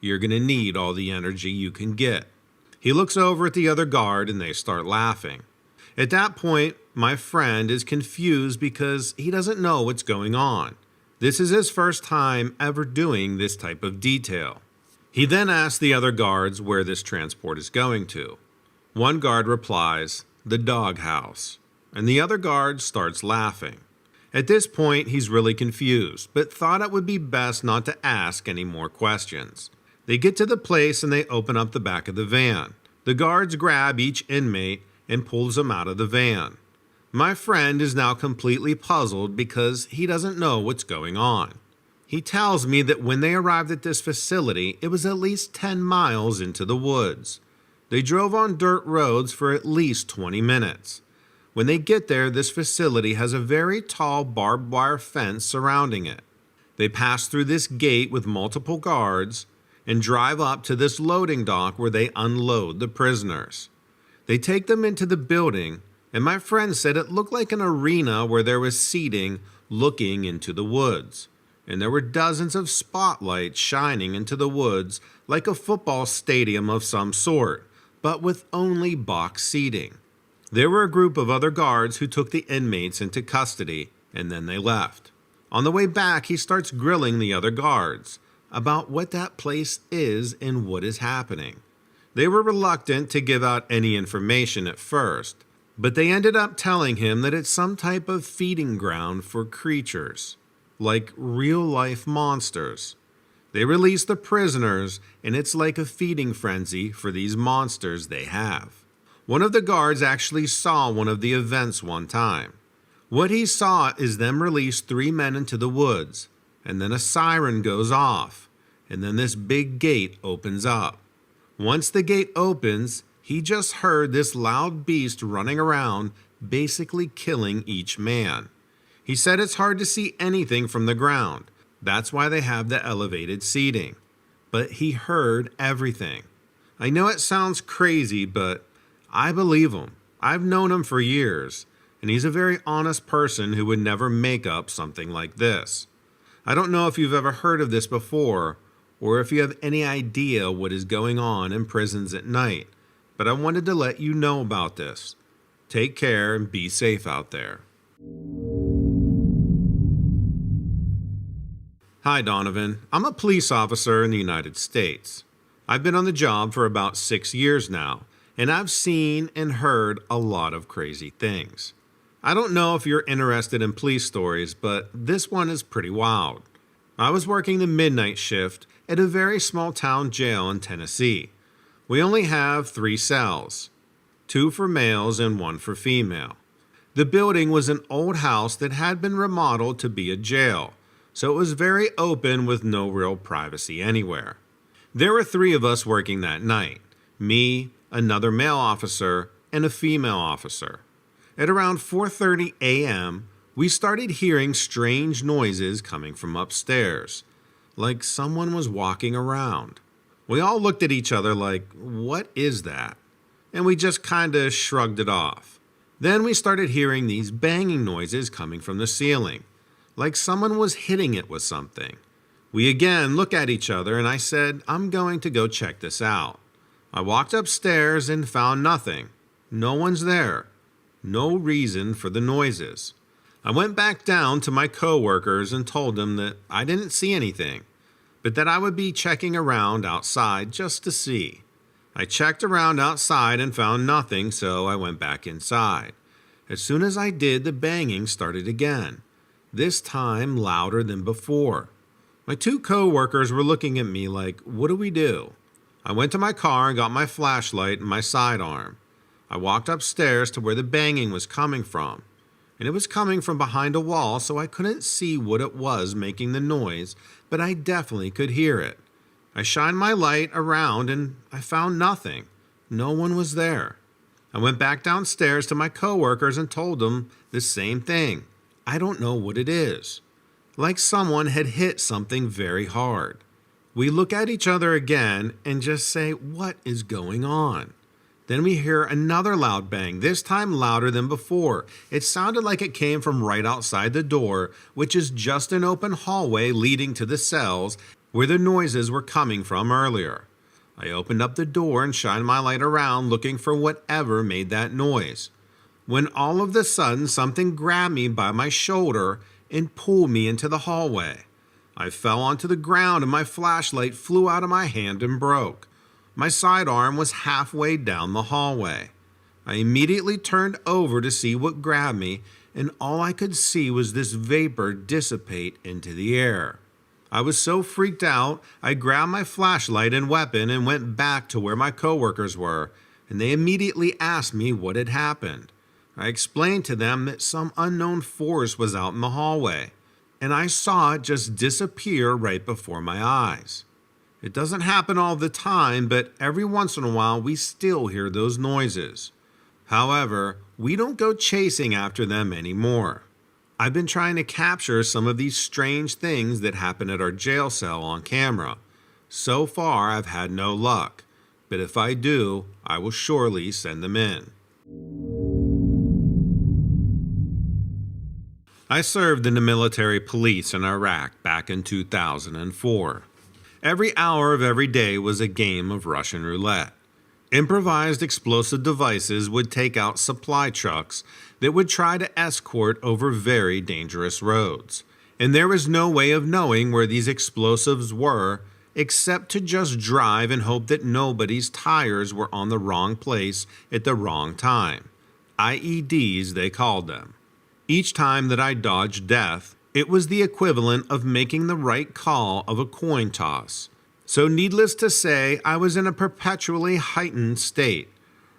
You're going to need all the energy you can get." He looks over at the other guard and they start laughing. At that point, my friend is confused because he doesn't know what's going on. This is his first time ever doing this type of detail. He then asks the other guards where this transport is going to. One guard replies, "The doghouse," and the other guard starts laughing. At this point, he's really confused, but thought it would be best not to ask any more questions. They get to the place and they open up the back of the van. The guards grab each inmate and pulls them out of the van. My friend is now completely puzzled because he doesn't know what's going on. He tells me that when they arrived at this facility, it was at least 10 miles into the woods. They drove on dirt roads for at least 20 minutes. When they get there, this facility has a very tall barbed wire fence surrounding it. They pass through this gate with multiple guards and drive up to this loading dock where they unload the prisoners. They take them into the building, and my friend said it looked like an arena where there was seating looking into the woods. And there were dozens of spotlights shining into the woods like a football stadium of some sort, but with only box seating. There were a group of other guards who took the inmates into custody, and then they left. On the way back, he starts grilling the other guards about what that place is and what is happening. They were reluctant to give out any information at first, but they ended up telling him that it's some type of feeding ground for creatures, like real-life monsters. They release the prisoners, and it's like a feeding frenzy for these monsters they have. One of the guards actually saw one of the events one time. What he saw is them release 3 men into the woods, and then a siren goes off, and then this big gate opens up. Once the gate opens, he just heard this loud beast running around, basically killing each man. He said it's hard to see anything from the ground. That's why they have the elevated seating. But he heard everything. I know it sounds crazy, but I believe him. I've known him for years, and he's a very honest person who would never make up something like this. I don't know if you've ever heard of this before, or if you have any idea what is going on in prisons at night, but I wanted to let you know about this. Take care and be safe out there. Hi, Donovan. I'm a police officer in the United States. I've been on the job for about 6 years now, and I've seen and heard a lot of crazy things. I don't know if you're interested in police stories, but this one is pretty wild. I was working the midnight shift at a very small town jail in Tennessee. We only have 3 cells, 2 for males and 1 for female. The building was an old house that had been remodeled to be a jail, so it was very open with no real privacy anywhere. There were 3 of us working that night, me, another male officer, and a female officer. At around 4:30 a.m., We started hearing strange noises coming from upstairs, like someone was walking around. We all looked at each other like, what is that? And we just kinda shrugged it off. Then we started hearing these banging noises coming from the ceiling, like someone was hitting it with something. We again looked at each other and I said, I'm going to go check this out. I walked upstairs and found nothing. No one's there. No reason for the noises. I went back down to my coworkers and told them that I didn't see anything, but that I would be checking around outside just to see. I checked around outside and found nothing, so I went back inside. As soon as I did, the banging started again, this time louder than before. My two coworkers were looking at me like, what do we do? I went to my car and got my flashlight and my sidearm. I walked upstairs to where the banging was coming from, and it was coming from behind a wall, so I couldn't see what it was making the noise, but I definitely could hear it. I shined my light around and I found nothing. No one was there. I went back downstairs to my coworkers and told them the same thing. I don't know what it is. Like someone had hit something very hard. We look at each other again and just say, what is going on? Then we hear another loud bang, this time louder than before. It sounded like it came from right outside the door, which is just an open hallway leading to the cells where the noises were coming from earlier. I opened up the door and shined my light around looking for whatever made that noise. When all of a sudden something grabbed me by my shoulder and pulled me into the hallway. I fell onto the ground and my flashlight flew out of my hand and broke. My sidearm was halfway down the hallway. I immediately turned over to see what grabbed me, and all I could see was this vapor dissipate into the air. I was so freaked out, I grabbed my flashlight and weapon and went back to where my coworkers were, and they immediately asked me what had happened. I explained to them that some unknown force was out in the hallway, and I saw it just disappear right before my eyes. It doesn't happen all the time, but every once in a while we still hear those noises. However, we don't go chasing after them anymore. I've been trying to capture some of these strange things that happen at our jail cell on camera. So far, I've had no luck, but if I do, I will surely send them in. I served in the military police in Iraq back in 2004. Every hour of every day was a game of Russian roulette. Improvised explosive devices would take out supply trucks that would try to escort over very dangerous roads. And there was no way of knowing where these explosives were except to just drive and hope that nobody's tires were on the wrong place at the wrong time. IEDs, they called them. Each time that I dodged death, it was the equivalent of making the right call of a coin toss. So needless to say, I was in a perpetually heightened state,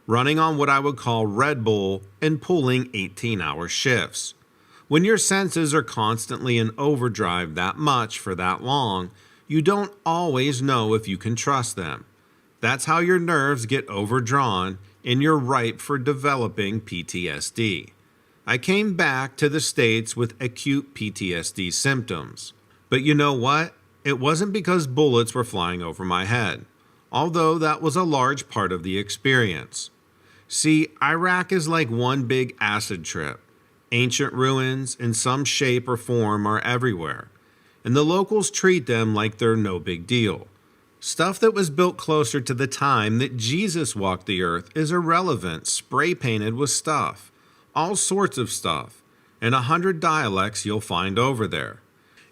running on what I would call Red Bull and pulling 18-hour shifts. When your senses are constantly in overdrive that much for that long, you don't always know if you can trust them. That's how your nerves get overdrawn and you're ripe for developing PTSD. I came back to the States with acute PTSD symptoms. But you know what? It wasn't because bullets were flying over my head, although that was a large part of the experience. See, Iraq is like one big acid trip. Ancient ruins in some shape or form are everywhere, and the locals treat them like they're no big deal. Stuff that was built closer to the time that Jesus walked the earth is irrelevant, spray-painted with stuff. All sorts of stuff, and 100 dialects you'll find over there.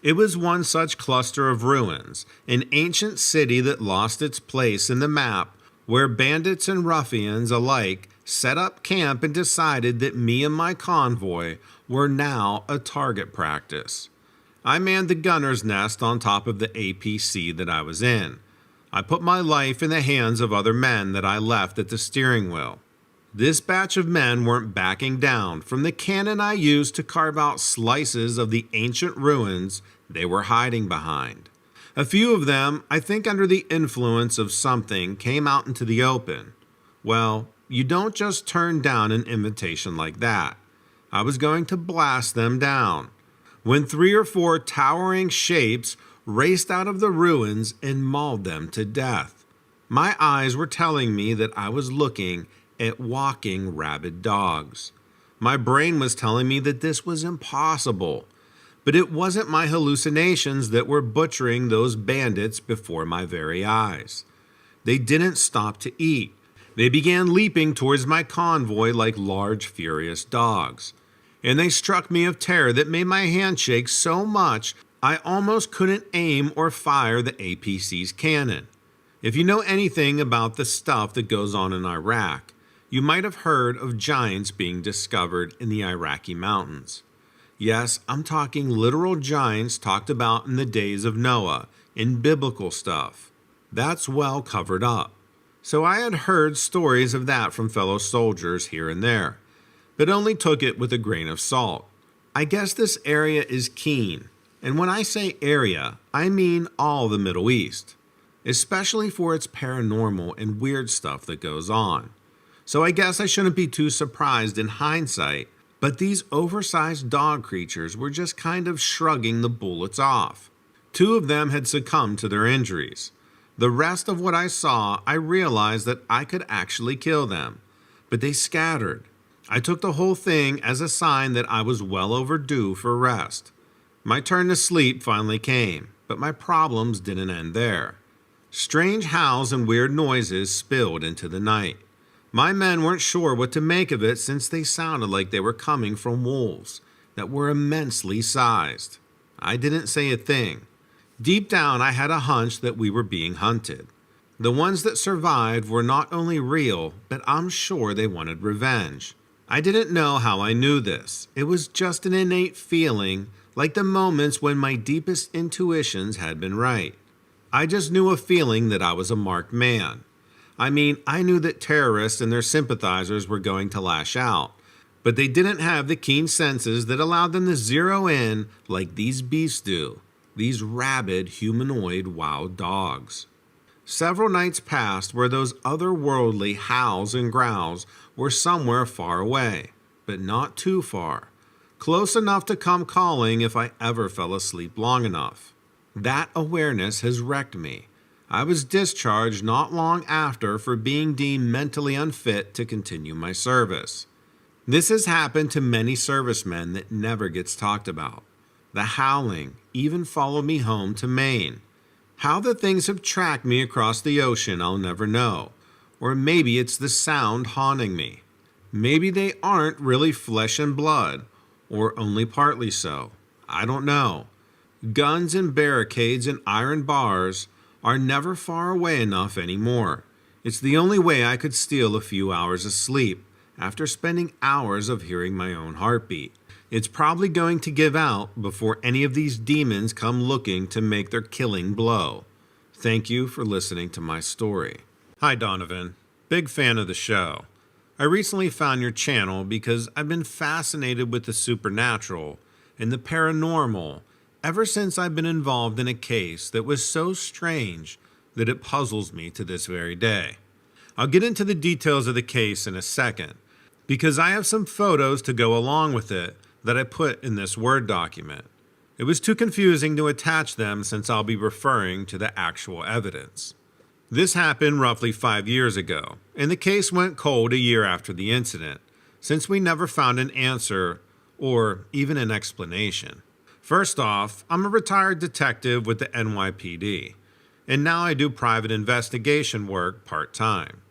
It was one such cluster of ruins, an ancient city that lost its place in the map, where bandits and ruffians alike set up camp and decided that me and my convoy were now a target practice. I manned the gunner's nest on top of the APC that I was in. I put my life in the hands of other men that I left at the steering wheel. This batch of men weren't backing down from the cannon I used to carve out slices of the ancient ruins they were hiding behind. A few of them, I think under the influence of something, came out into the open. Well, you don't just turn down an invitation like that. I was going to blast them down, when 3 or 4 towering shapes raced out of the ruins and mauled them to death. My eyes were telling me that I was looking at walking rabid dogs. My brain was telling me that this was impossible, but it wasn't my hallucinations that were butchering those bandits before my very eyes. They didn't stop to eat. They began leaping towards my convoy like large, furious dogs. And they struck me of terror that made my hand shake so much I almost couldn't aim or fire the APC's cannon. If you know anything about the stuff that goes on in Iraq, you might have heard of giants being discovered in the Iraqi mountains. Yes, I'm talking literal giants talked about in the days of Noah, in biblical stuff. That's well covered up. So I had heard stories of that from fellow soldiers here and there, but only took it with a grain of salt. I guess this area is keen, and when I say area, I mean all the Middle East, especially for its paranormal and weird stuff that goes on. So I guess I shouldn't be too surprised in hindsight, but these oversized dog creatures were just kind of shrugging the bullets off. 2 of them had succumbed to their injuries. The rest of what I saw, I realized that I could actually kill them, but they scattered. I took the whole thing as a sign that I was well overdue for rest. My turn to sleep finally came, but my problems didn't end there. Strange howls and weird noises spilled into the night. My men weren't sure what to make of it since they sounded like they were coming from wolves that were immensely sized. I didn't say a thing. Deep down, I had a hunch that we were being hunted. The ones that survived were not only real, but I'm sure they wanted revenge. I didn't know how I knew this. It was just an innate feeling, like the moments when my deepest intuitions had been right. I just knew a feeling that I was a marked man. I mean, I knew that terrorists and their sympathizers were going to lash out, but they didn't have the keen senses that allowed them to zero in like these beasts do, these rabid, humanoid wild dogs. Several nights passed where those otherworldly howls and growls were somewhere far away, but not too far, close enough to come calling if I ever fell asleep long enough. That awareness has wrecked me. I was discharged not long after for being deemed mentally unfit to continue my service. This has happened to many servicemen that never gets talked about. The howling even followed me home to Maine. How the things have tracked me across the ocean, I'll never know. Or maybe it's the sound haunting me. Maybe they aren't really flesh and blood, or only partly so. I don't know. Guns and barricades and iron bars are never far away enough anymore. It's the only way I could steal a few hours of sleep after spending hours of hearing my own heartbeat. It's probably going to give out before any of these demons come looking to make their killing blow. Thank you for listening to my story. Hi, Donovan. Big fan of the show. I recently found your channel because I've been fascinated with the supernatural and the paranormal ever since I've been involved in a case that was so strange that it puzzles me to this very day. I'll get into the details of the case in a second, because I have some photos to go along with it that I put in this Word document. It was too confusing to attach them since I'll be referring to the actual evidence. This happened roughly 5 years ago, and the case went cold a year after the incident, since we never found an answer or even an explanation. First off, I'm a retired detective with the NYPD, and now I do private investigation work part-time.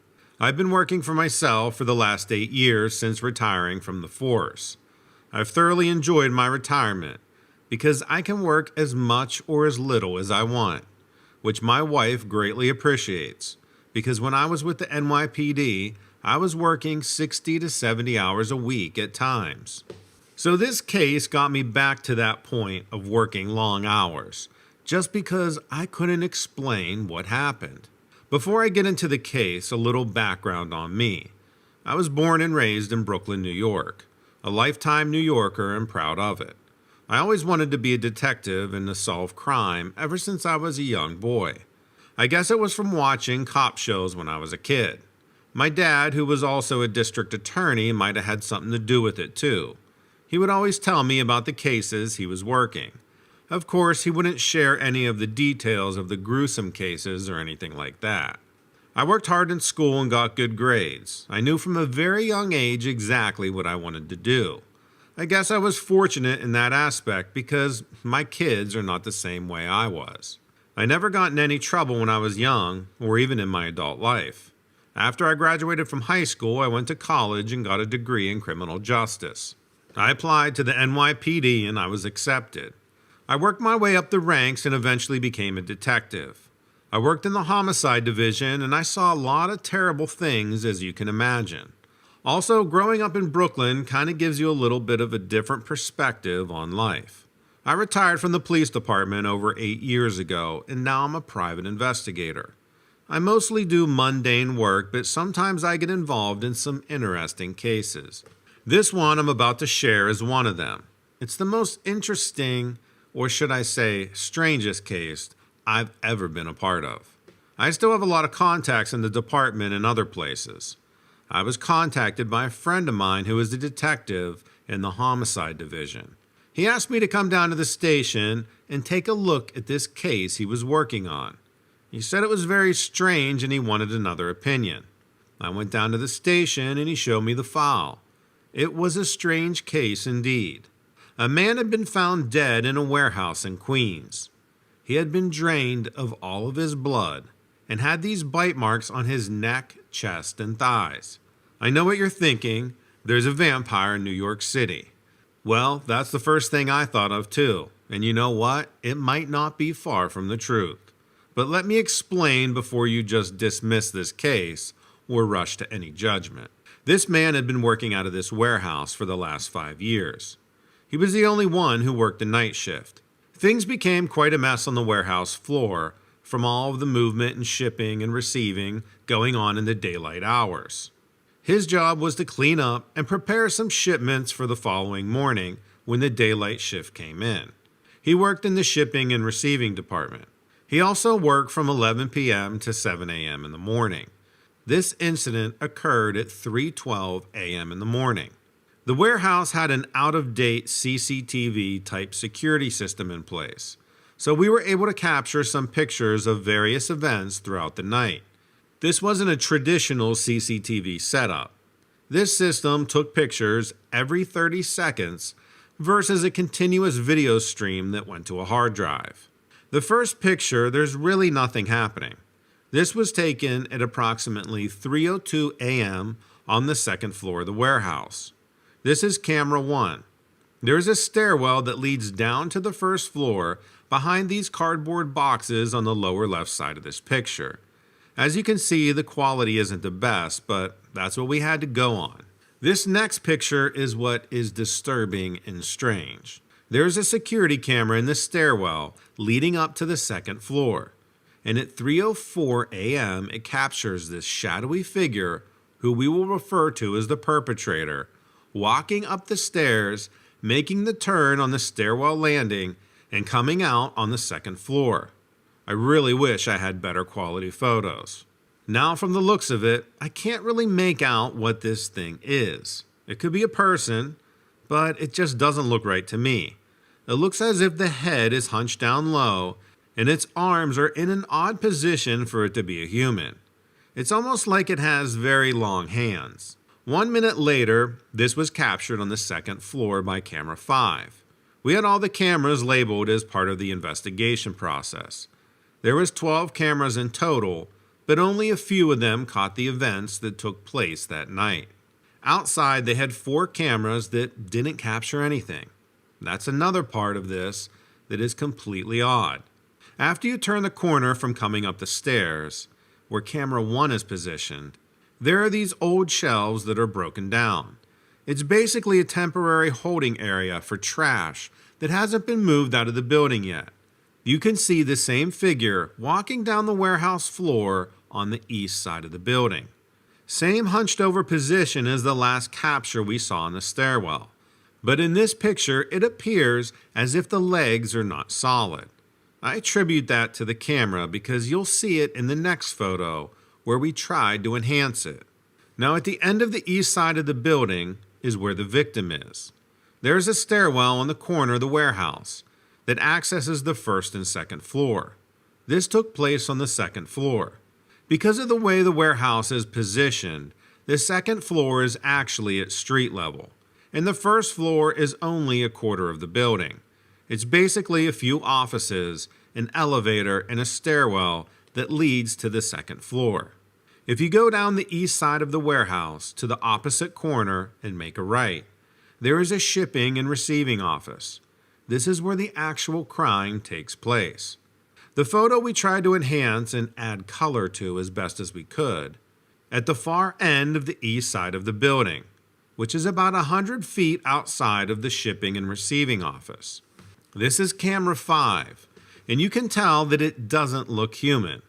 I've been working for myself for the last 8 years since retiring from the force. I've thoroughly enjoyed my retirement because I can work as much or as little as I want, which my wife greatly appreciates, because when I was with the NYPD, I was working 60 to 70 hours a week at times. So this case got me back to that point of working long hours, just because I couldn't explain what happened. Before I get into the case, a little background on me. I was born and raised in Brooklyn, New York, a lifetime New Yorker and proud of it. I always wanted to be a detective and to solve crime ever since I was a young boy. I guess it was from watching cop shows when I was a kid. My dad, who was also a district attorney, might have had something to do with it too. He would always tell me about the cases he was working. Of course, he wouldn't share any of the details of the gruesome cases or anything like that. I worked hard in school and got good grades. I knew from a very young age exactly what I wanted to do. I guess I was fortunate in that aspect because my kids are not the same way I was. I never got in any trouble when I was young or even in my adult life. After I graduated from high school, I went to college and got a degree in criminal justice. I applied to the NYPD and I was accepted. I worked my way up the ranks and eventually became a detective. I worked in the homicide division and I saw a lot of terrible things, as you can imagine. Also, growing up in Brooklyn kind of gives you a little bit of a different perspective on life. I retired from the police department over 8 years ago, and now I'm a private investigator. I mostly do mundane work, but sometimes I get involved in some interesting cases. This one I'm about to share is one of them. It's the most interesting, or should I say, strangest case I've ever been a part of. I still have a lot of contacts in the department and other places. I was contacted by a friend of mine who is a detective in the homicide division. He asked me to come down to the station and take a look at this case he was working on. He said it was very strange and he wanted another opinion. I went down to the station and he showed me the file. It was a strange case indeed. A man had been found dead in a warehouse in Queens. He had been drained of all of his blood and had these bite marks on his neck, chest, and thighs. I know what you're thinking. There's a vampire in New York City. Well, that's the first thing I thought of too. And you know what? It might not be far from the truth. But let me explain before you just dismiss this case or rush to any judgment. This man had been working out of this warehouse for the last 5 years. He was the only one who worked the night shift. Things became quite a mess on the warehouse floor from all of the movement and shipping and receiving going on in the daylight hours. His job was to clean up and prepare some shipments for the following morning when the daylight shift came in. He worked in the shipping and receiving department. He also worked from 11 p.m. to 7 a.m. in the morning. This incident occurred at 3:12 a.m. in the morning. The warehouse had an out-of-date CCTV type security system in place, so we were able to capture some pictures of various events throughout the night. This wasn't a traditional CCTV setup. This system took pictures every 30 seconds versus a continuous video stream that went to a hard drive. The first picture, there's really nothing happening. This was taken at approximately 3:02 a.m. on the second floor of the warehouse. This is camera 1. There is a stairwell that leads down to the first floor behind these cardboard boxes on the lower left side of this picture. As you can see, the quality isn't the best, but that's what we had to go on. This next picture is what is disturbing and strange. There is a security camera in the stairwell leading up to the second floor, and at 3:04 a.m. it captures this shadowy figure, who we will refer to as the perpetrator, walking up the stairs, making the turn on the stairwell landing, and coming out on the second floor. I really wish I had better quality photos. Now, from the looks of it, I can't really make out what this thing is. It could be a person, but it just doesn't look right to me. It looks as if the head is hunched down low, and its arms are in an odd position for it to be a human. It's almost like it has very long hands. 1 minute later, this was captured on the second floor by camera 5. We had all the cameras labeled as part of the investigation process. There was 12 cameras in total, but only a few of them caught the events that took place that night. Outside, they had 4 cameras that didn't capture anything. That's another part of this that is completely odd. After you turn the corner from coming up the stairs, where camera 1 is positioned, there are these old shelves that are broken down. It's basically a temporary holding area for trash that hasn't been moved out of the building yet. You can see the same figure walking down the warehouse floor on the east side of the building. Same hunched over position as the last capture we saw in the stairwell. But in this picture, it appears as if the legs are not solid. I attribute that to the camera because you'll see it in the next photo where we tried to enhance it. Now, at the end of the east side of the building is where the victim is. There is a stairwell on the corner of the warehouse that accesses the first and second floor. This took place on the second floor. Because of the way the warehouse is positioned, the second floor is actually at street level, and the first floor is only a quarter of the building. It's basically a few offices, an elevator, and a stairwell that leads to the second floor. If you go down the east side of the warehouse to the opposite corner and make a right, there is a shipping and receiving office. This is where the actual crime takes place. The photo we tried to enhance and add color to as best as we could, at the far end of the east side of the building, which is about 100 feet outside of the shipping and receiving office. This is camera 5, and you can tell that it doesn't look human.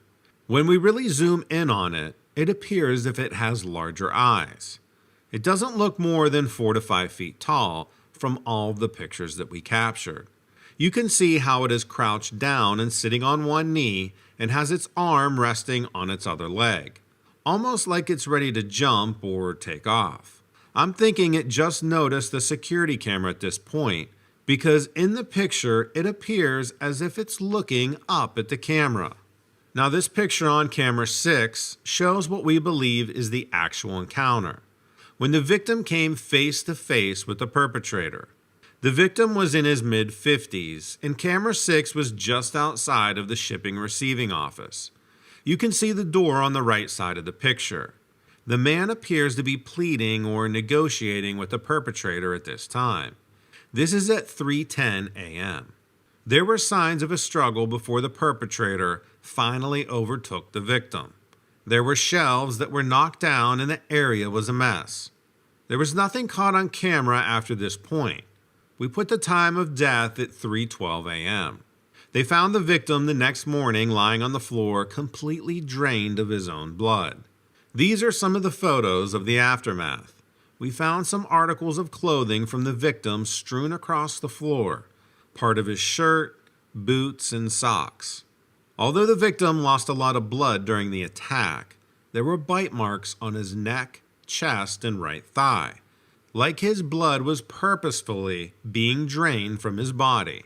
When we really zoom in on it, it appears as if it has larger eyes. It doesn't look more than 4 to 5 feet tall from all of the pictures that we captured. You can see how it is crouched down and sitting on one knee and has its arm resting on its other leg, almost like it's ready to jump or take off. I'm thinking it just noticed the security camera at this point because in the picture it appears as if it's looking up at the camera. Now this picture on camera 6 shows what we believe is the actual encounter, when the victim came face to face with the perpetrator. The victim was in his mid-50s, and camera 6 was just outside of the shipping receiving office. You can see the door on the right side of the picture. The man appears to be pleading or negotiating with the perpetrator at this time. This is at 3:10 a.m. There were signs of a struggle before the perpetrator finally overtook the victim. There were shelves that were knocked down and the area was a mess. There was nothing caught on camera after this point. We put the time of death at 3:12 a.m. They found the victim the next morning lying on the floor, completely drained of his own blood. These are some of the photos of the aftermath. We found some articles of clothing from the victim strewn across the floor, part of his shirt, boots, and socks. Although the victim lost a lot of blood during the attack, there were bite marks on his neck, chest, and right thigh, like his blood was purposefully being drained from his body.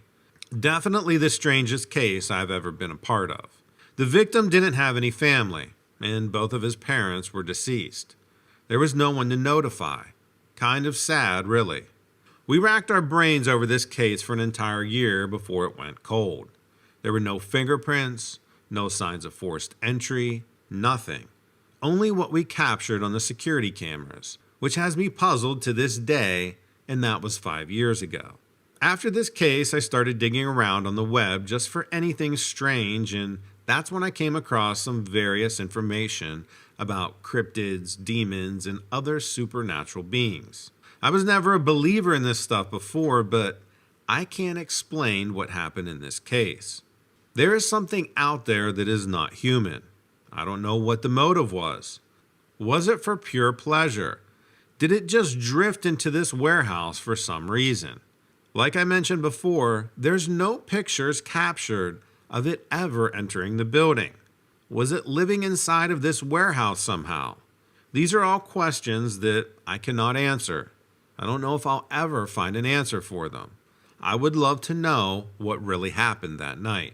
Definitely the strangest case I've ever been a part of. The victim didn't have any family, and both of his parents were deceased. There was no one to notify. Kind of sad, really. We racked our brains over this case for an entire year before it went cold. There were no fingerprints, no signs of forced entry, nothing. Only what we captured on the security cameras, which has me puzzled to this day, and that was 5 years ago. After this case, I started digging around on the web just for anything strange, and that's when I came across some various information about cryptids, demons, and other supernatural beings. I was never a believer in this stuff before, but I can't explain what happened in this case. There is something out there that is not human. I don't know what the motive was. Was it for pure pleasure? Did it just drift into this warehouse for some reason? Like I mentioned before, there's no pictures captured of it ever entering the building. Was it living inside of this warehouse somehow? These are all questions that I cannot answer. I don't know if I'll ever find an answer for them. I would love to know what really happened that night.